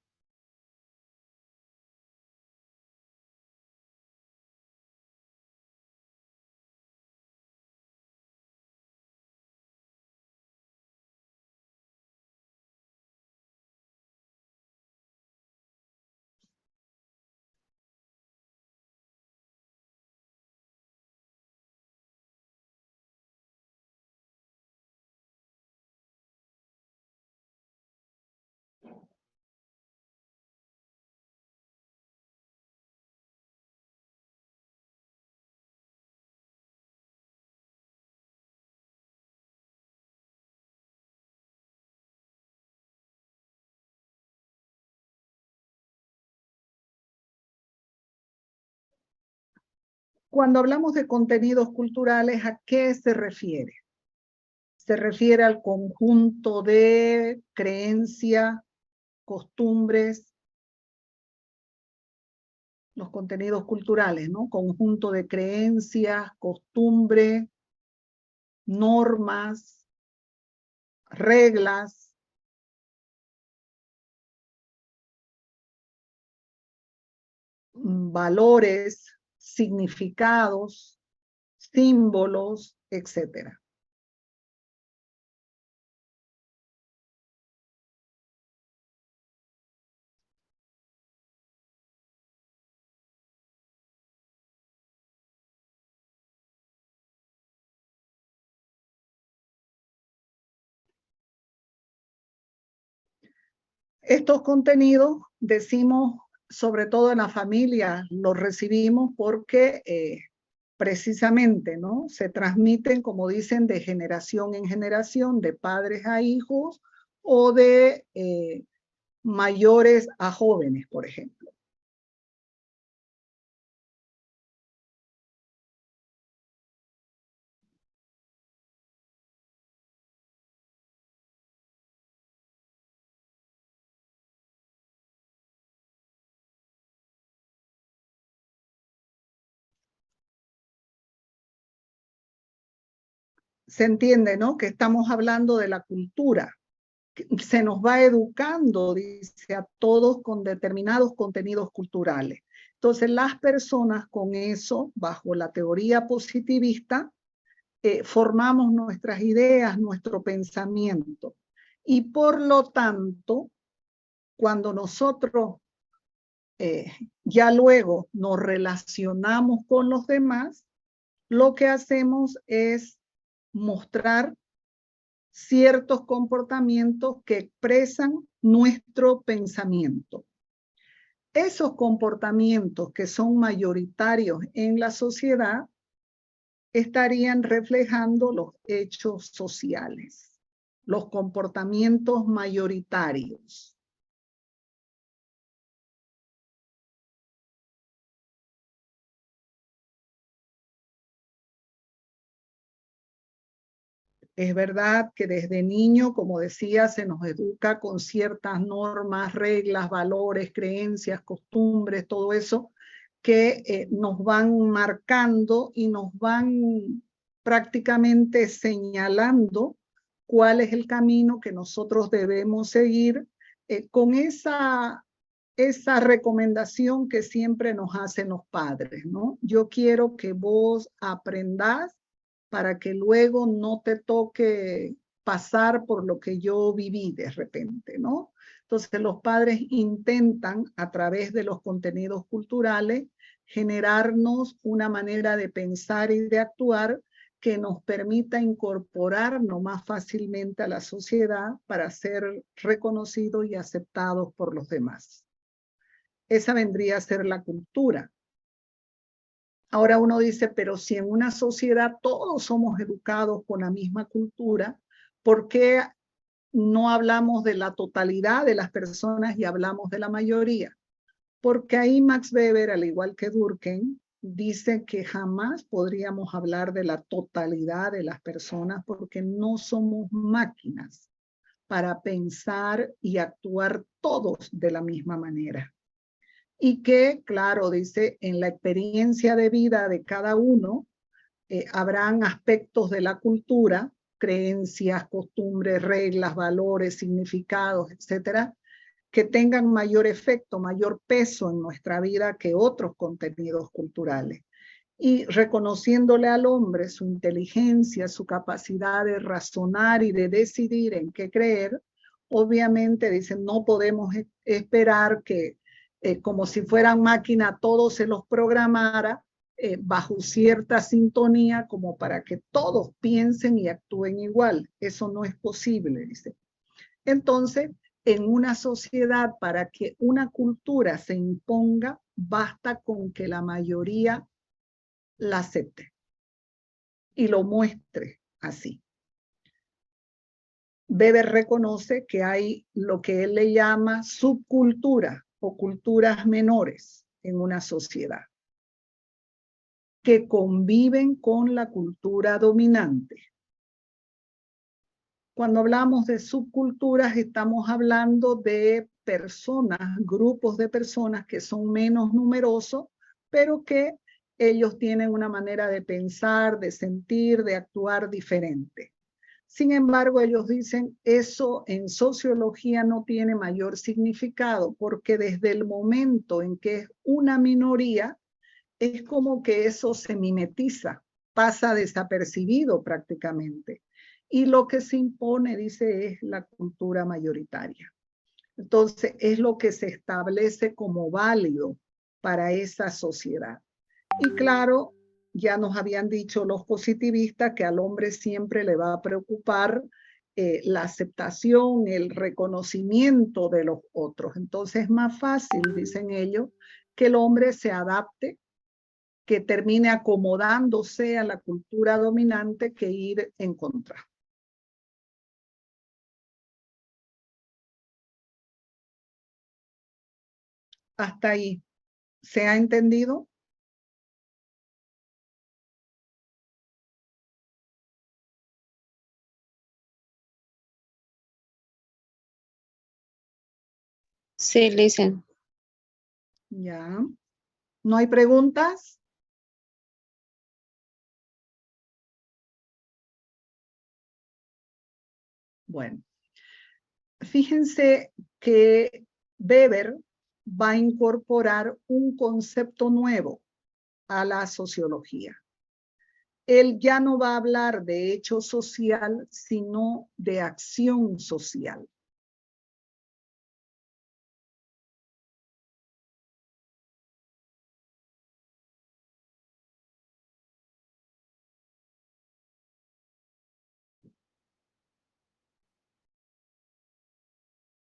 Cuando hablamos de contenidos culturales, ¿a qué se refiere? Se refiere al conjunto de creencias, costumbres, los contenidos culturales, ¿no? Conjunto de creencias, costumbres, normas, reglas, valores, significados, símbolos, etcétera. Estos contenidos, decimos, sobre todo en la familia, los recibimos porque precisamente, ¿no? Se transmiten, como dicen, de generación en generación, de padres a hijos o de mayores a jóvenes, por ejemplo. Se entiende, ¿no? Que estamos hablando de la cultura. Se nos va educando, dice, a todos con determinados contenidos culturales. Entonces, las personas con eso, bajo la teoría positivista, formamos nuestras ideas, nuestro pensamiento. Y por lo tanto, cuando nosotros ya luego nos relacionamos con los demás, lo que hacemos es mostrar ciertos comportamientos que expresan nuestro pensamiento. Esos comportamientos que son mayoritarios en la sociedad estarían reflejando los hechos sociales, los comportamientos mayoritarios. Es verdad que desde niño, como decía, se nos educa con ciertas normas, reglas, valores, creencias, costumbres, todo eso, que nos van marcando y nos van prácticamente señalando cuál es el camino que nosotros debemos seguir con esa recomendación que siempre nos hacen los padres, ¿no? Yo quiero que vos aprendas para que luego no te toque pasar por lo que yo viví de repente, ¿no? Entonces los padres intentan a través de los contenidos culturales generarnos una manera de pensar y de actuar que nos permita incorporarnos más fácilmente a la sociedad para ser reconocidos y aceptados por los demás. Esa vendría a ser la cultura. Ahora uno dice, pero si en una sociedad todos somos educados con la misma cultura, ¿por qué no hablamos de la totalidad de las personas y hablamos de la mayoría? Porque ahí Max Weber, al igual que Durkheim, dice que jamás podríamos hablar de la totalidad de las personas porque no somos máquinas para pensar y actuar todos de la misma manera. Y que, claro, dice, en la experiencia de vida de cada uno, habrán aspectos de la cultura, creencias, costumbres, reglas, valores, significados, etcétera, que tengan mayor efecto, mayor peso en nuestra vida que otros contenidos culturales. Y reconociéndole al hombre su inteligencia, su capacidad de razonar y de decidir en qué creer, obviamente dicen, no podemos esperar que como si fueran máquina todo se los programara bajo cierta sintonía como para que todos piensen y actúen igual. Eso no es posible, dice. Entonces, en una sociedad, para que una cultura se imponga, basta con que la mayoría la acepte y lo muestre así. Weber reconoce que hay lo que él le llama subcultura o culturas menores en una sociedad que conviven con la cultura dominante. Cuando hablamos de subculturas, estamos hablando de personas, grupos de personas que son menos numerosos, pero que ellos tienen una manera de pensar, de sentir, de actuar diferente. Sin embargo, ellos dicen, eso en sociología no tiene mayor significado, porque desde el momento en que es una minoría, es como que eso se mimetiza, pasa desapercibido prácticamente. Y lo que se impone, dice, es la cultura mayoritaria. Entonces, es lo que se establece como válido para esa sociedad. Y claro, ya nos habían dicho los positivistas que al hombre siempre le va a preocupar la aceptación, el reconocimiento de los otros. Entonces es más fácil, dicen ellos, que el hombre se adapte, que termine acomodándose a la cultura dominante que ir en contra. Hasta ahí. ¿Se ha entendido? Sí, listen. Ya. ¿No hay preguntas? Bueno. Fíjense que Weber va a incorporar un concepto nuevo a la sociología. Él ya no va a hablar de hecho social, sino de acción social.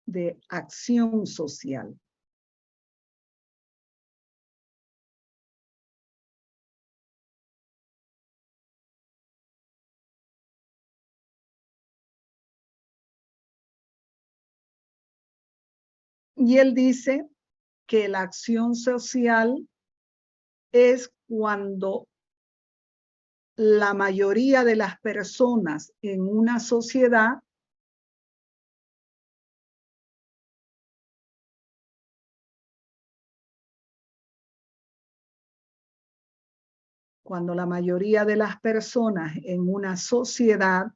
De acción social. Y él dice que la acción social es cuando la mayoría de las personas en una sociedad cuando la mayoría de las personas en una sociedad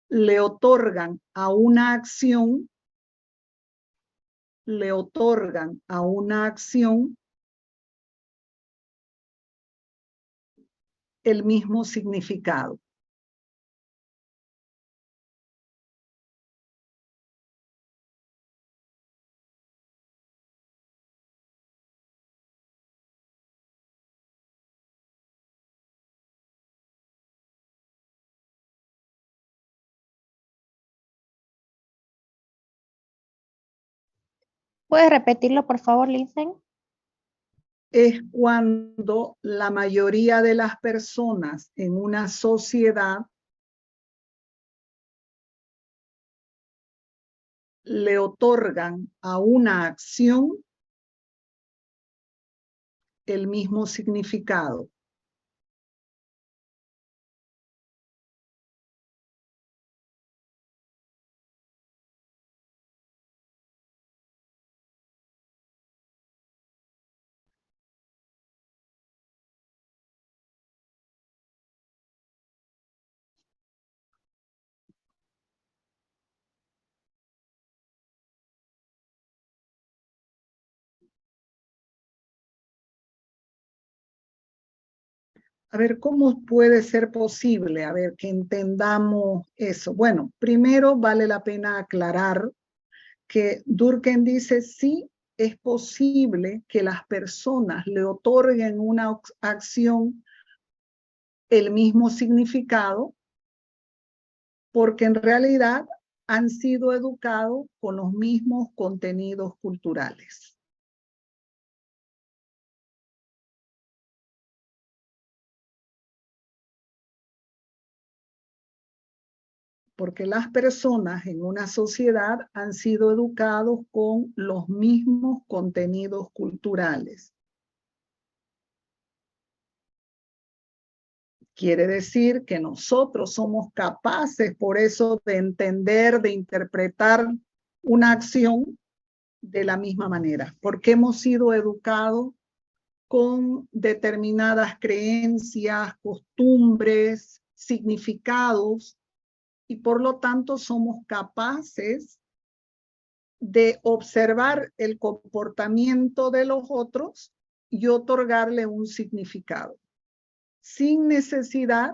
le otorgan a una acción el mismo significado. ¿Puedes repetirlo, por favor, Listen? Es cuando la mayoría de las personas en una sociedad le otorgan a una acción el mismo significado. A ver, ¿cómo puede ser posible? A ver, que entendamos eso. Bueno, primero vale la pena aclarar que Durkheim dice sí es posible que las personas le otorguen una acción el mismo significado porque en realidad han sido educados con los mismos contenidos culturales. Porque las personas en una sociedad han sido educados con los mismos contenidos culturales. Quiere decir que nosotros somos capaces, por eso, de entender, de interpretar una acción de la misma manera, porque hemos sido educados con determinadas creencias, costumbres, significados, y por lo tanto somos capaces de observar el comportamiento de los otros y otorgarle un significado, sin necesidad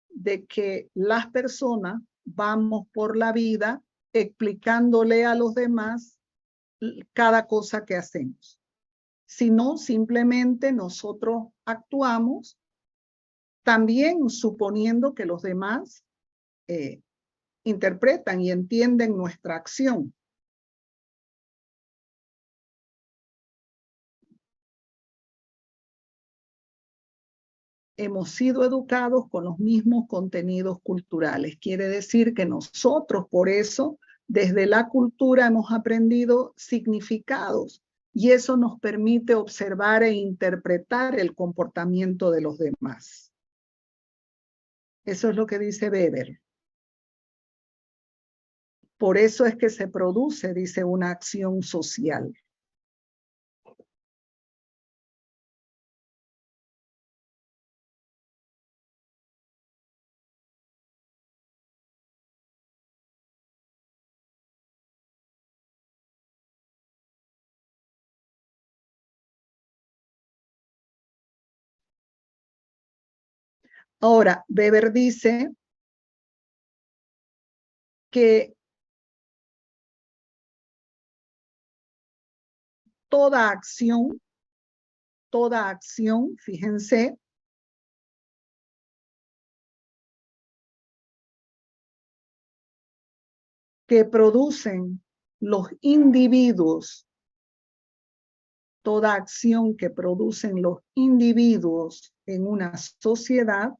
de que las personas vamos por la vida explicándole a los demás cada cosa que hacemos, sino simplemente nosotros actuamos también suponiendo que los demás interpretan y entienden nuestra acción. Hemos sido educados con los mismos contenidos culturales. Quiere decir que nosotros, por eso, desde la cultura hemos aprendido significados y eso nos permite observar e interpretar el comportamiento de los demás. Eso es lo que dice Weber. Por eso es que se produce, dice, una acción social. Ahora, Weber dice que toda acción, fíjense, que producen los individuos, toda acción que producen los individuos en una sociedad,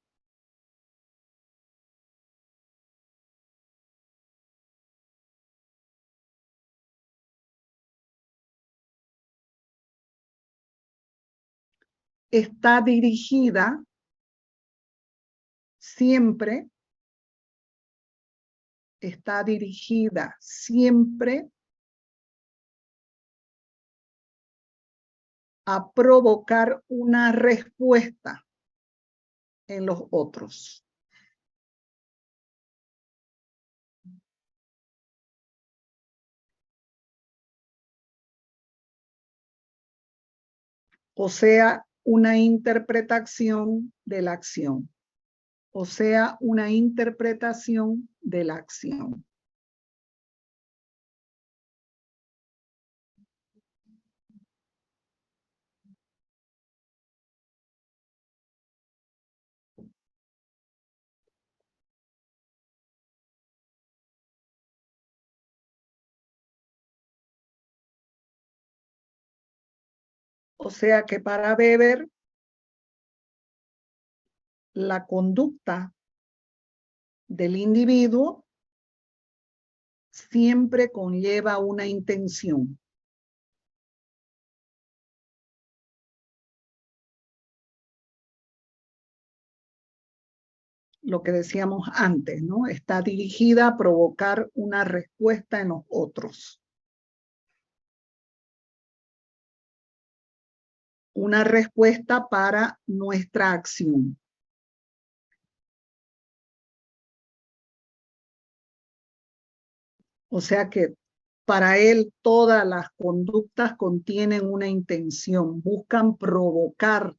está dirigida siempre a provocar una respuesta en los otros. O sea, una interpretación de la acción. O sea, una interpretación de la acción. O sea que para Weber, la conducta del individuo siempre conlleva una intención. Lo que decíamos antes, ¿no? Está dirigida a provocar una respuesta en los otros. Una respuesta para nuestra acción. O sea que para él todas las conductas contienen una intención, buscan provocar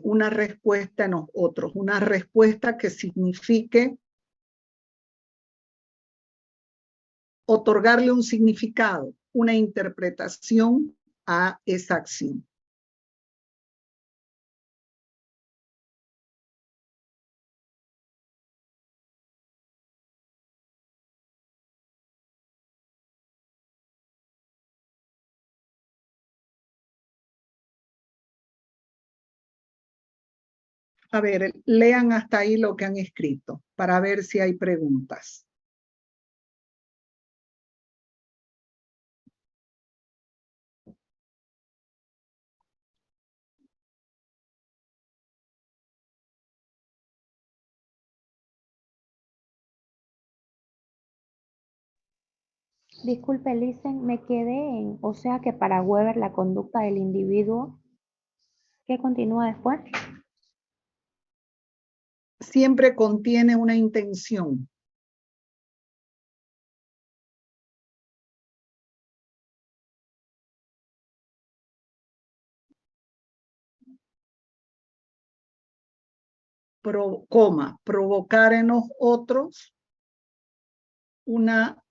una respuesta en los otros, una respuesta que signifique otorgarle un significado, una interpretación a esa acción. A ver, lean hasta ahí lo que han escrito para ver si hay preguntas. Disculpe, Listen, me quedé en, o sea que para Weber la conducta del individuo, ¿qué continúa después? Siempre contiene una intención. Provocar en los otros una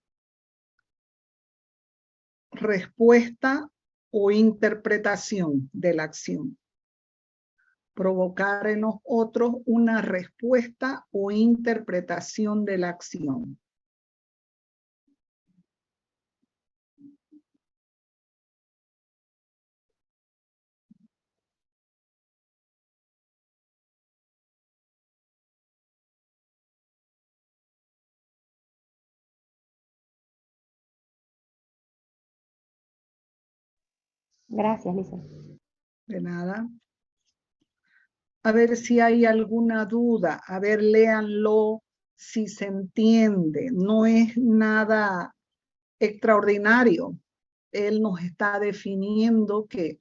respuesta o interpretación de la acción. Provocar en los otros una respuesta o interpretación de la acción. Gracias, Listen. De nada. A ver si hay alguna duda. A ver, léanlo si se entiende. No es nada extraordinario. Él nos está definiendo que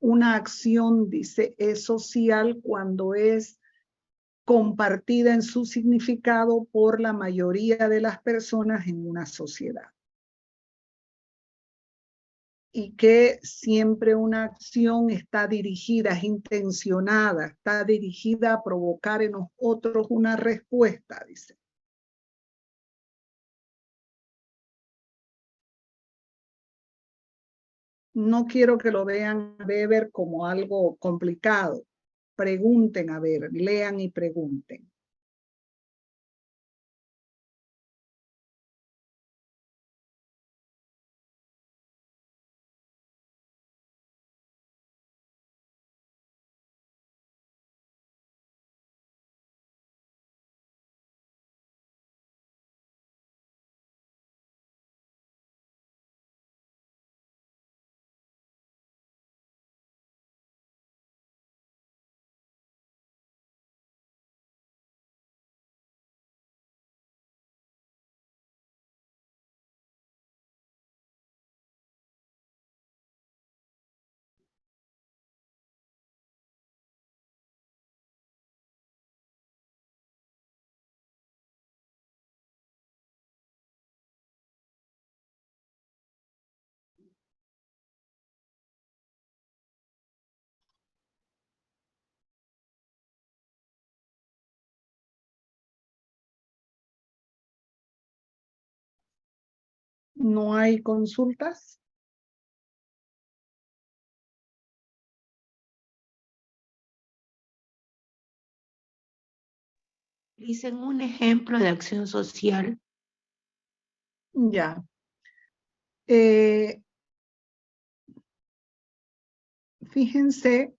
una acción, dice, es social cuando es compartida en su significado por la mayoría de las personas en una sociedad. Y que siempre una acción está dirigida, es intencionada, está dirigida a provocar en los otros una respuesta, dice. No quiero que lo vean Weber como algo complicado. Pregunten, a ver, lean y pregunten. ¿No hay consultas? Dicen un ejemplo de acción social. Ya. Fíjense,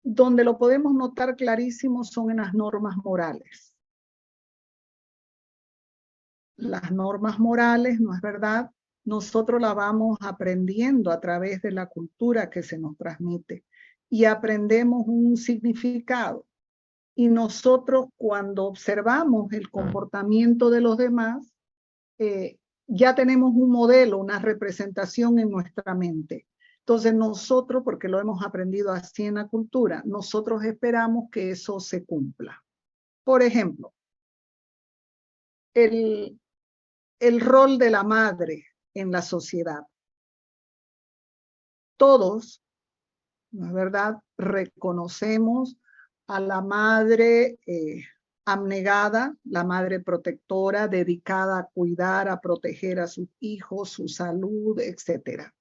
donde lo podemos notar clarísimo son en las normas morales. Las normas morales, ¿no es verdad? Nosotros las vamos aprendiendo a través de la cultura que se nos transmite y aprendemos un significado. Y nosotros cuando observamos el comportamiento de los demás, ya tenemos un modelo, una representación en nuestra mente. Entonces nosotros, porque lo hemos aprendido así en la cultura, nosotros esperamos que eso se cumpla. Por ejemplo, el rol de la madre en la sociedad. Todos, ¿no es verdad?, reconocemos a la madre abnegada, la madre protectora, dedicada a cuidar, a proteger a sus hijos, su salud, etc.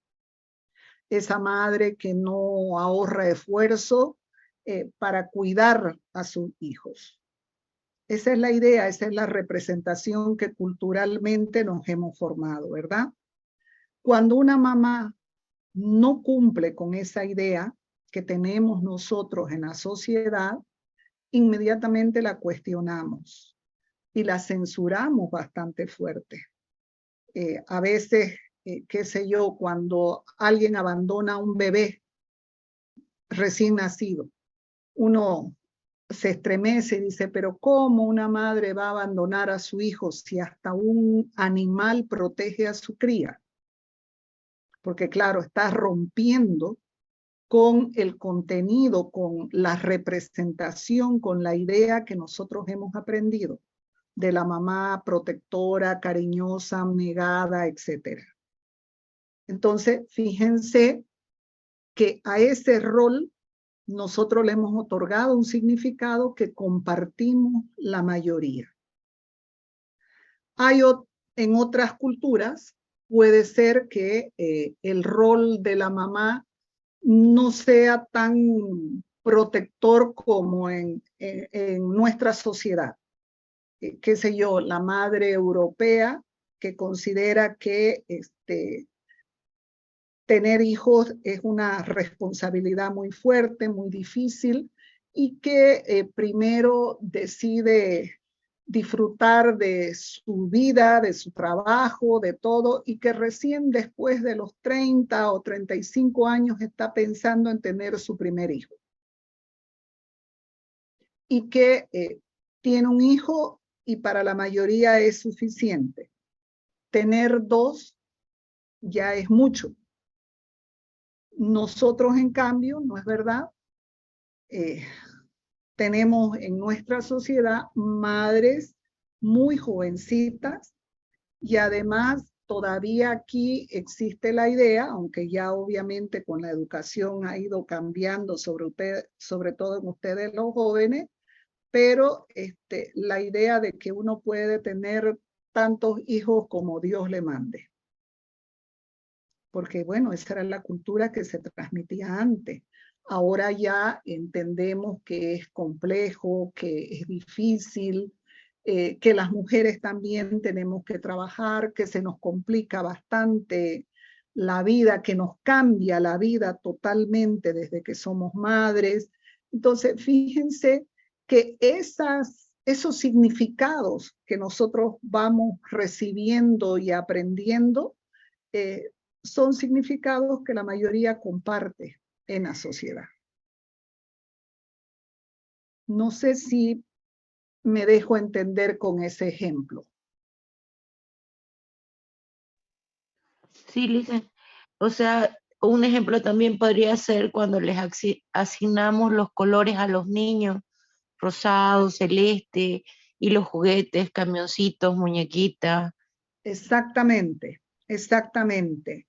Esa madre que no ahorra esfuerzo para cuidar a sus hijos. Esa es la idea, esa es la representación que culturalmente nos hemos formado, ¿verdad? Cuando una mamá no cumple con esa idea que tenemos nosotros en la sociedad, inmediatamente la cuestionamos y la censuramos bastante fuerte. A veces, qué sé yo, cuando alguien abandona a un bebé recién nacido, uno se estremece y dice, pero ¿cómo una madre va a abandonar a su hijo si hasta un animal protege a su cría? Porque claro, está rompiendo con el contenido, con la representación, con la idea que nosotros hemos aprendido de la mamá protectora, cariñosa, abnegada, etc. Entonces, fíjense que a ese rol nosotros le hemos otorgado un significado que compartimos la mayoría. En otras culturas puede ser que el rol de la mamá no sea tan protector como en nuestra sociedad. Qué sé yo, la madre europea que considera que tener hijos es una responsabilidad muy fuerte, muy difícil, y que primero decide disfrutar de su vida, de su trabajo, de todo, y que recién después de los 30 o 35 años está pensando en tener su primer hijo. Y que tiene un hijo y para la mayoría es suficiente. Tener dos ya es mucho. Nosotros, en cambio, no es verdad, tenemos en nuestra sociedad madres muy jovencitas y además todavía aquí existe la idea, aunque ya obviamente con la educación ha ido cambiando sobre todo en ustedes los jóvenes, pero la idea de que uno puede tener tantos hijos como Dios le mande. Porque bueno, esa era la cultura que se transmitía antes. Ahora ya entendemos que es complejo, que es difícil, que las mujeres también tenemos que trabajar, que se nos complica bastante la vida, que nos cambia la vida totalmente desde que somos madres. Entonces, fíjense que esos significados que nosotros vamos recibiendo y aprendiendo, son significados que la mayoría comparte en la sociedad. No sé si me dejo entender con ese ejemplo. Sí, Lisen. O sea, un ejemplo también podría ser cuando les asignamos los colores a los niños, rosado, celeste, y los juguetes, camioncitos, muñequitas. Exactamente, exactamente.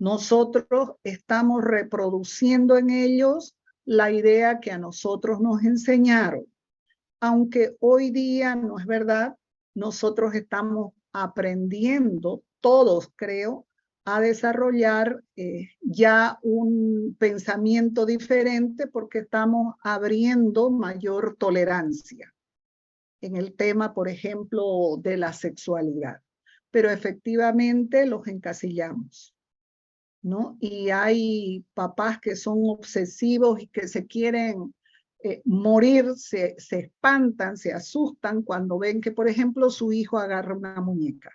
Nosotros estamos reproduciendo en ellos la idea que a nosotros nos enseñaron. Aunque hoy día, no es verdad, nosotros estamos aprendiendo todos creo, a desarrollar ya un pensamiento diferente porque estamos abriendo mayor tolerancia en el tema, por ejemplo, de la sexualidad. Pero efectivamente los encasillamos, ¿no? Y hay papás que son obsesivos y que se quieren morir, se espantan, se asustan cuando ven que, por ejemplo, su hijo agarra una muñeca.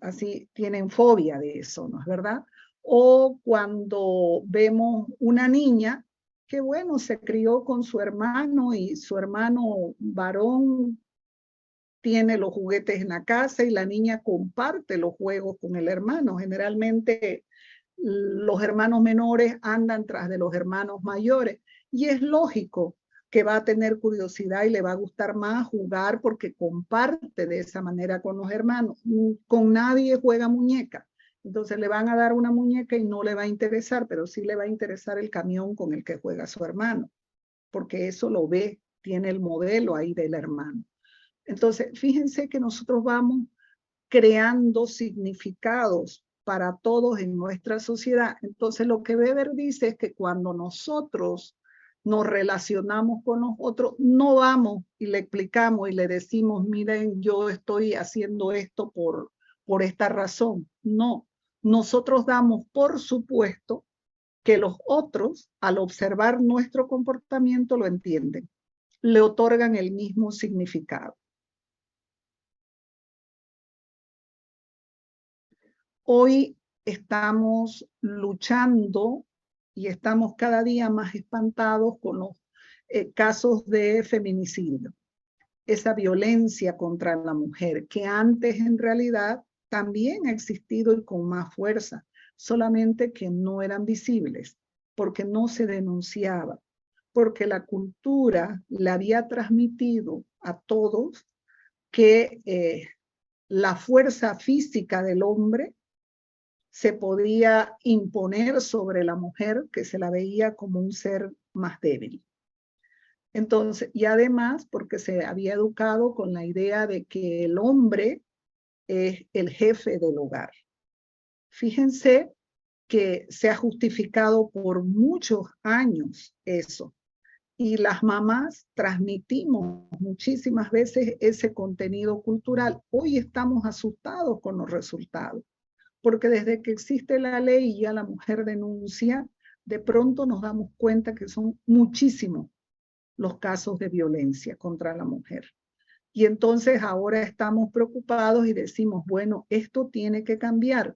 Así tienen fobia de eso, ¿no es verdad? O cuando vemos una niña que, bueno, se crió con su hermano y su hermano varón tiene los juguetes en la casa y la niña comparte los juegos con el hermano. Generalmente los hermanos menores andan tras de los hermanos mayores y es lógico que va a tener curiosidad y le va a gustar más jugar porque comparte de esa manera con los hermanos. Con nadie juega muñeca. Entonces le van a dar una muñeca y no le va a interesar, pero sí le va a interesar el camión con el que juega su hermano, porque eso lo ve, tiene el modelo ahí del hermano. Entonces, fíjense que nosotros vamos creando significados para todos en nuestra sociedad. Entonces, lo que Weber dice es que cuando nosotros nos relacionamos con los otros, no vamos y le explicamos y le decimos, miren, yo estoy haciendo esto por esta razón. No, nosotros damos por supuesto que los otros, al observar nuestro comportamiento, lo entienden, le otorgan el mismo significado. Hoy estamos luchando y estamos cada día más espantados con los casos de feminicidio. Esa violencia contra la mujer, que antes en realidad también ha existido y con más fuerza, solamente que no eran visibles, porque no se denunciaba, porque la cultura le había transmitido a todos que la fuerza física del hombre se podía imponer sobre la mujer, que se la veía como un ser más débil. Entonces, y además porque se había educado con la idea de que el hombre es el jefe del hogar. Fíjense que se ha justificado por muchos años eso. Y las mamás transmitimos muchísimas veces ese contenido cultural. Hoy estamos asustados con los resultados, porque desde que existe la ley y ya la mujer denuncia, de pronto nos damos cuenta que son muchísimos los casos de violencia contra la mujer. Y entonces ahora estamos preocupados y decimos, bueno, esto tiene que cambiar.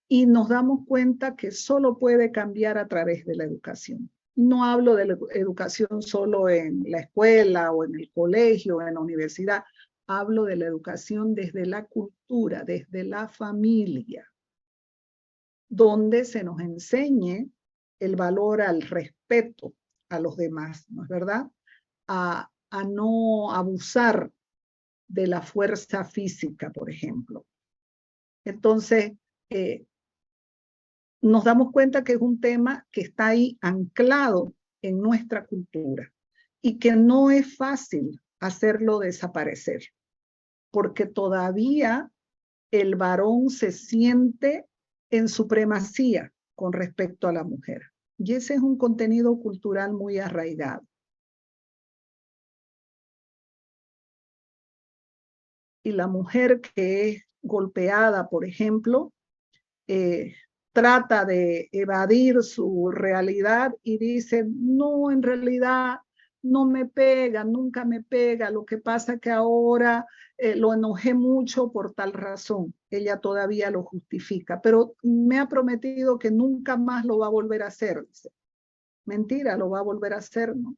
Y nos damos cuenta que solo puede cambiar a través de la educación. No hablo de la educación solo en la escuela o en el colegio o en la universidad. Hablo de la educación desde la cultura, desde la familia, donde se nos enseñe el valor al respeto a los demás, ¿no es verdad? A no abusar de la fuerza física, por ejemplo. Entonces, nos damos cuenta que es un tema que está ahí anclado en nuestra cultura y que no es fácil hacerlo desaparecer, porque todavía el varón se siente en supremacía con respecto a la mujer. Y ese es un contenido cultural muy arraigado. Y la mujer que es golpeada, por ejemplo, trata de evadir su realidad y dice, no, en realidad no me pega, nunca me pega, lo que pasa es que ahora lo enojé mucho por tal razón. Ella todavía lo justifica, pero me ha prometido que nunca más lo va a volver a hacer. Dice. Mentira, lo va a volver a hacer, ¿no?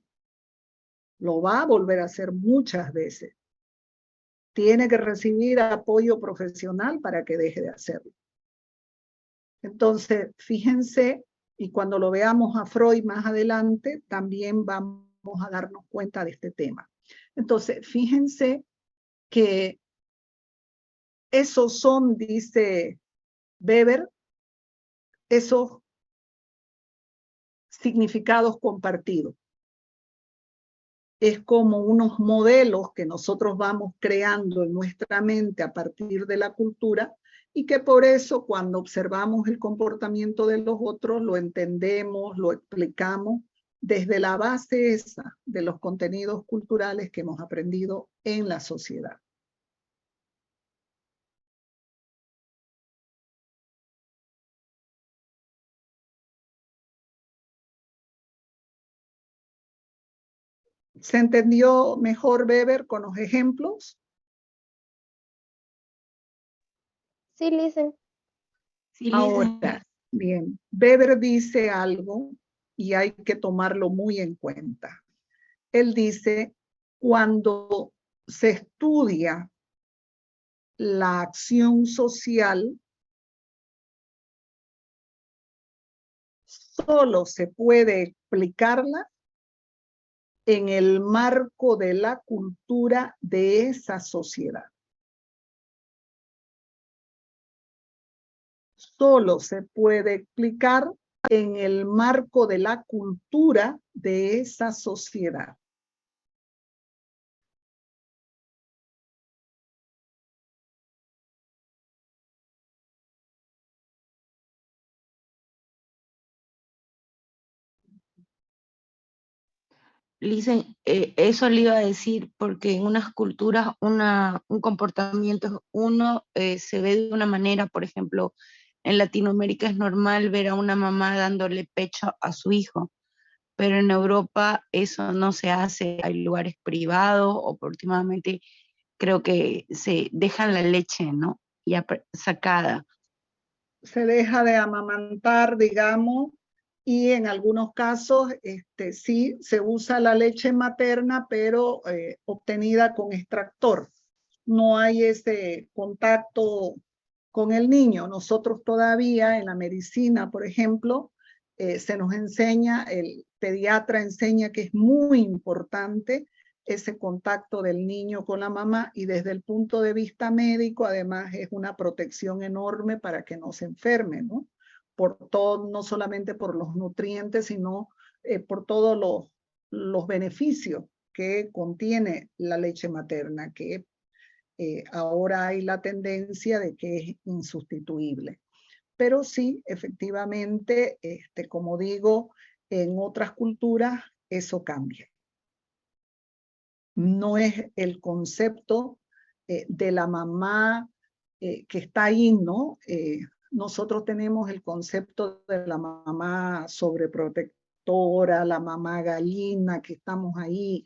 Lo va a volver a hacer muchas veces. Tiene que recibir apoyo profesional para que deje de hacerlo. Entonces, fíjense, y cuando lo veamos a Freud más adelante, también vamos a darnos cuenta de este tema. Entonces, fíjense que esos son, dice Weber, esos significados compartidos. es como unos modelos que nosotros vamos creando en nuestra mente a partir de la cultura, y que por eso cuando observamos el comportamiento de los otros lo entendemos, lo explicamos desde la base esa de los contenidos culturales que hemos aprendido en la sociedad. ¿Se entendió mejor, Weber, con los ejemplos? Sí, listen. Sí, Ahora, bien, Weber dice algo y hay que tomarlo muy en cuenta. Él dice, cuando se estudia la acción social, solo se puede explicarla en el marco de la cultura de esa sociedad. Solo se puede explicar en el marco de la cultura de esa sociedad. Listen, eso le iba a decir, porque en unas culturas un comportamiento, uno se ve de una manera, por ejemplo, en Latinoamérica es normal ver a una mamá dándole pecho a su hijo, pero en Europa eso no se hace, hay lugares privados o últimamente creo que se dejan la leche, ¿no? Ya sacada. Se deja de amamantar, digamos, y en algunos casos sí se usa la leche materna, pero obtenida con extractor. No hay ese contacto con el niño. Nosotros todavía en la medicina, por ejemplo, se nos enseña, el pediatra enseña que es muy importante ese contacto del niño con la mamá, y desde el punto de vista médico, además, es una protección enorme para que no se enferme, ¿no? Por todo, no solamente por los nutrientes, sino por todos los beneficios que contiene la leche materna, que ahora hay la tendencia de que es insustituible. Pero sí, efectivamente, como digo, en otras culturas eso cambia. No es el concepto de la mamá que está ahí, ¿no? Nosotros tenemos el concepto de la mamá sobreprotectora, la mamá gallina, que estamos ahí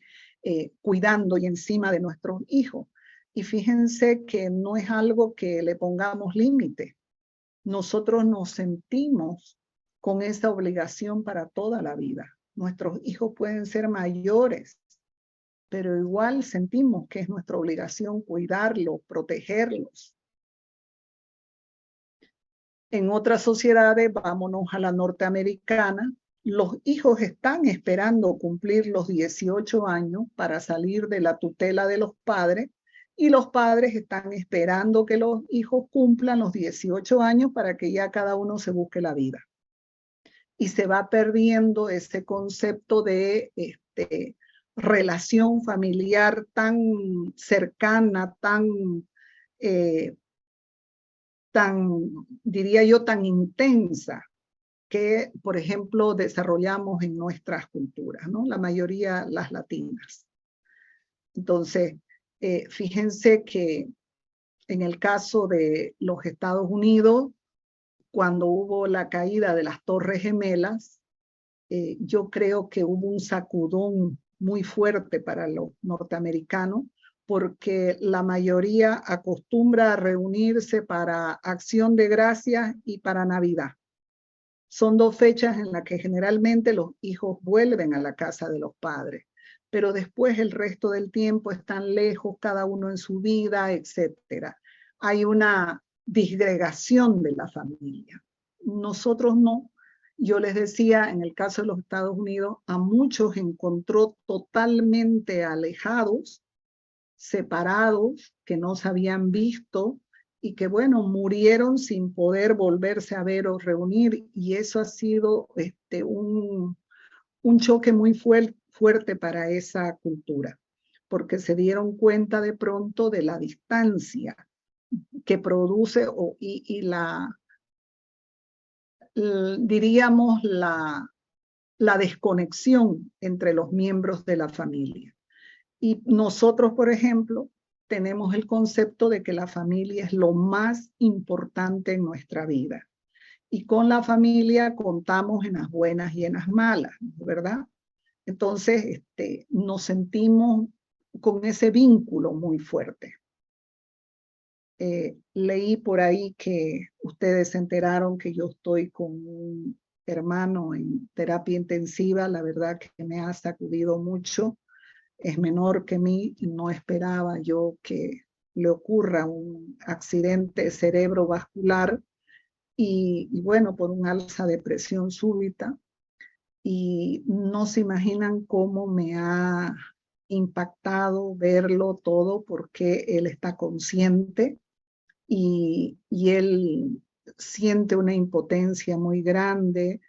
cuidando y encima de nuestros hijos. Y fíjense que no es algo que le pongamos límite. Nosotros nos sentimos con esa obligación para toda la vida. Nuestros hijos pueden ser mayores, pero igual sentimos que es nuestra obligación cuidarlos, protegerlos. En otras sociedades, vámonos a la norteamericana, los hijos están esperando cumplir los 18 años para salir de la tutela de los padres, y los padres están esperando que los hijos cumplan los 18 años para que ya cada uno se busque la vida. Y se va perdiendo ese concepto de relación familiar tan cercana, diría yo, tan intensa, que, por ejemplo, desarrollamos en nuestras culturas, ¿no? La mayoría, las latinas. Entonces, fíjense que en el caso de los Estados Unidos, cuando hubo la caída de las Torres Gemelas, yo creo que hubo un sacudón muy fuerte para los norteamericanos, porque la mayoría acostumbra a reunirse para Acción de Gracias y para Navidad. Son dos fechas en las que generalmente los hijos vuelven a la casa de los padres, pero después el resto del tiempo están lejos, cada uno en su vida, etc. Hay una disgregación de la familia. Nosotros no. Yo les decía, en el caso de los Estados Unidos, a muchos encontró totalmente alejados, separados, que no se habían visto, y que, bueno, murieron sin poder volverse a ver o reunir, y eso ha sido un choque muy fuerte para esa cultura, porque se dieron cuenta de pronto de la distancia que produce diríamos, la desconexión entre los miembros de la familia. Y nosotros, por ejemplo, tenemos el concepto de que la familia es lo más importante en nuestra vida. Y con la familia contamos en las buenas y en las malas, ¿verdad? Entonces, nos sentimos con ese vínculo muy fuerte. Leí por ahí que ustedes se enteraron que yo estoy con un hermano en terapia intensiva. La verdad que me ha sacudido mucho. Es menor que mí, no esperaba yo que le ocurra un accidente cerebrovascular y bueno, por un alza de presión súbita. Y no se imaginan cómo me ha impactado verlo todo, porque él está consciente y él siente una impotencia muy grande,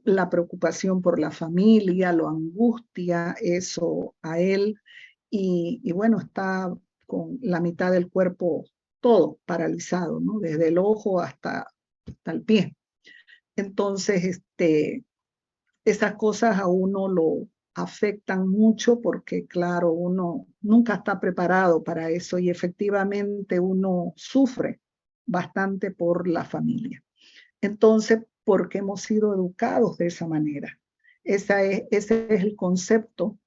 la preocupación por la familia, lo angustia eso a él, y bueno, está con la mitad del cuerpo todo paralizado, ¿no? Desde el ojo hasta el pie. Entonces, esas cosas a uno lo afectan mucho porque, claro, uno nunca está preparado para eso y efectivamente uno sufre bastante por la familia. Entonces, porque hemos sido educados de esa manera. Ese es el concepto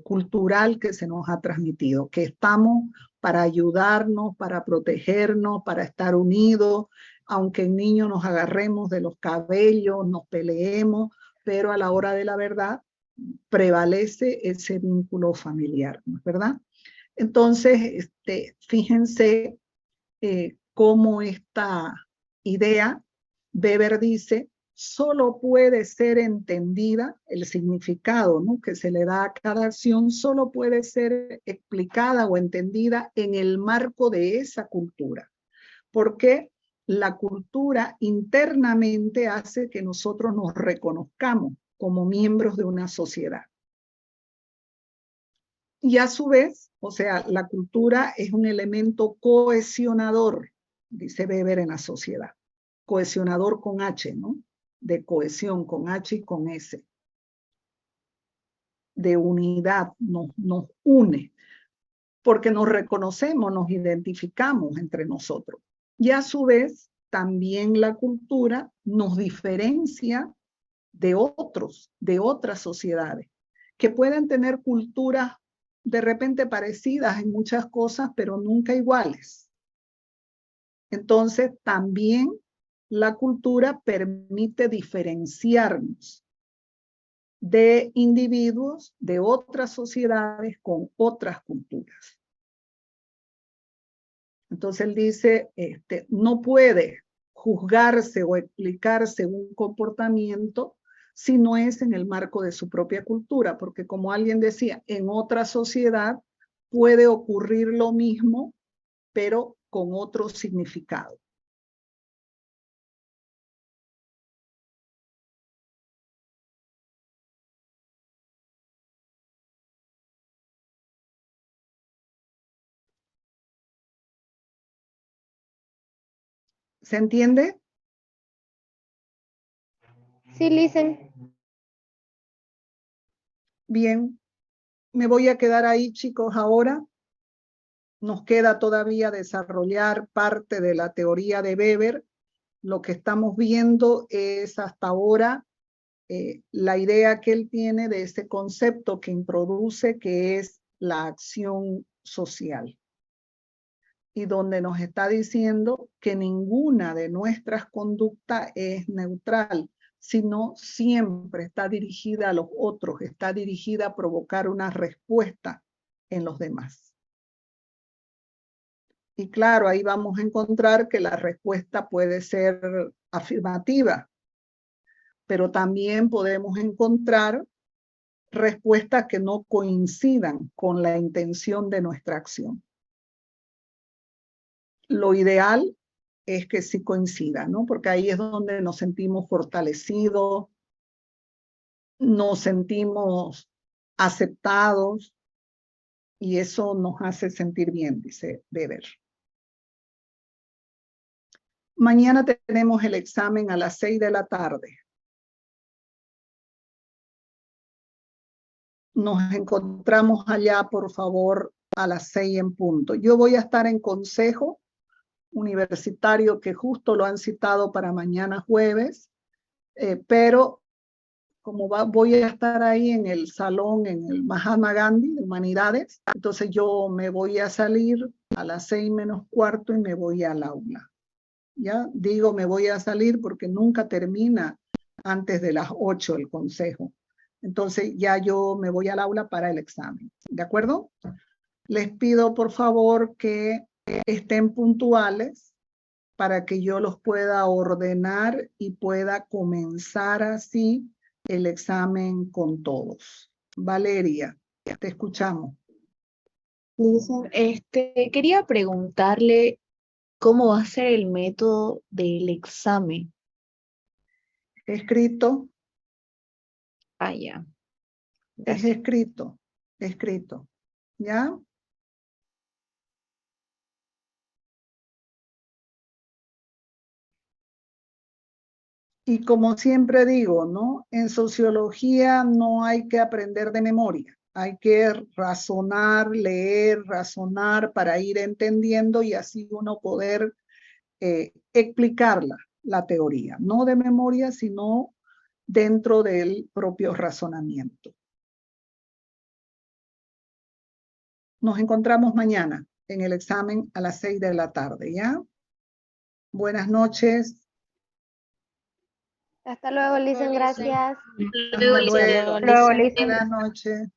cultural que se nos ha transmitido, que estamos para ayudarnos, para protegernos, para estar unidos, aunque en niños nos agarremos de los cabellos, nos peleemos, pero a la hora de la verdad prevalece ese vínculo familiar, ¿no es verdad? Entonces, fíjense cómo esta idea, Weber dice, solo puede ser entendida, el significado, ¿no?, que se le da a cada acción, solo puede ser explicada o entendida en el marco de esa cultura. Porque la cultura internamente hace que nosotros nos reconozcamos como miembros de una sociedad. Y a su vez, o sea, la cultura es un elemento cohesionador, dice Weber, en la sociedad. Cohesionador con H, ¿no? De cohesión, con H y con S. De unidad, nos une. Porque nos reconocemos, nos identificamos entre nosotros. Y a su vez, también la cultura nos diferencia de otros, de otras sociedades, que pueden tener culturas de repente parecidas en muchas cosas, pero nunca iguales. Entonces, también la cultura permite diferenciarnos de individuos de otras sociedades con otras culturas. Entonces él dice, no puede juzgarse o explicarse un comportamiento si no es en el marco de su propia cultura, porque como alguien decía, en otra sociedad puede ocurrir lo mismo, pero con otro significado. ¿Se entiende? Sí, listen. Bien, me voy a quedar ahí, chicos, ahora. Nos queda todavía desarrollar parte de la teoría de Weber. Lo que estamos viendo es hasta ahora la idea que él tiene de ese concepto que introduce, que es la acción social. Y donde nos está diciendo que ninguna de nuestras conductas es neutral, sino siempre está dirigida a los otros, está dirigida a provocar una respuesta en los demás. Y claro, ahí vamos a encontrar que la respuesta puede ser afirmativa, pero también podemos encontrar respuestas que no coincidan con la intención de nuestra acción. Lo ideal es que sí coincida, ¿no? Porque ahí es donde nos sentimos fortalecidos, nos sentimos aceptados, y eso nos hace sentir bien, dice Weber. Mañana tenemos el examen a las 6 de la tarde. Nos encontramos allá, por favor, a las 6 en punto. Yo voy a estar en consejo universitario, que justo lo han citado para mañana jueves, pero como voy a estar ahí en el salón, en el Mahatma Gandhi de Humanidades, entonces yo me voy a salir a las 6 menos cuarto y me voy al aula. Ya digo, me voy a salir porque nunca termina antes de las 8 el consejo. Entonces ya yo me voy al aula para el examen. ¿De acuerdo? Les pido por favor que estén puntuales para que yo los pueda ordenar y pueda comenzar así el examen con todos. Valeria, te escuchamos. Listen, quería preguntarle cómo va a ser el método del examen. Escrito, Ah, ya. es Gracias. escrito. ¿Ya? Y como siempre digo, ¿no? En sociología no hay que aprender de memoria. Hay que razonar, leer, razonar para ir entendiendo y así uno poder explicarla, la teoría. No de memoria, sino dentro del propio razonamiento. Nos encontramos mañana en el examen a las 6 de la tarde, ¿ya? Buenas noches. Hasta luego, Listen, gracias. Hasta luego. Luego, Listen. Buenas noches.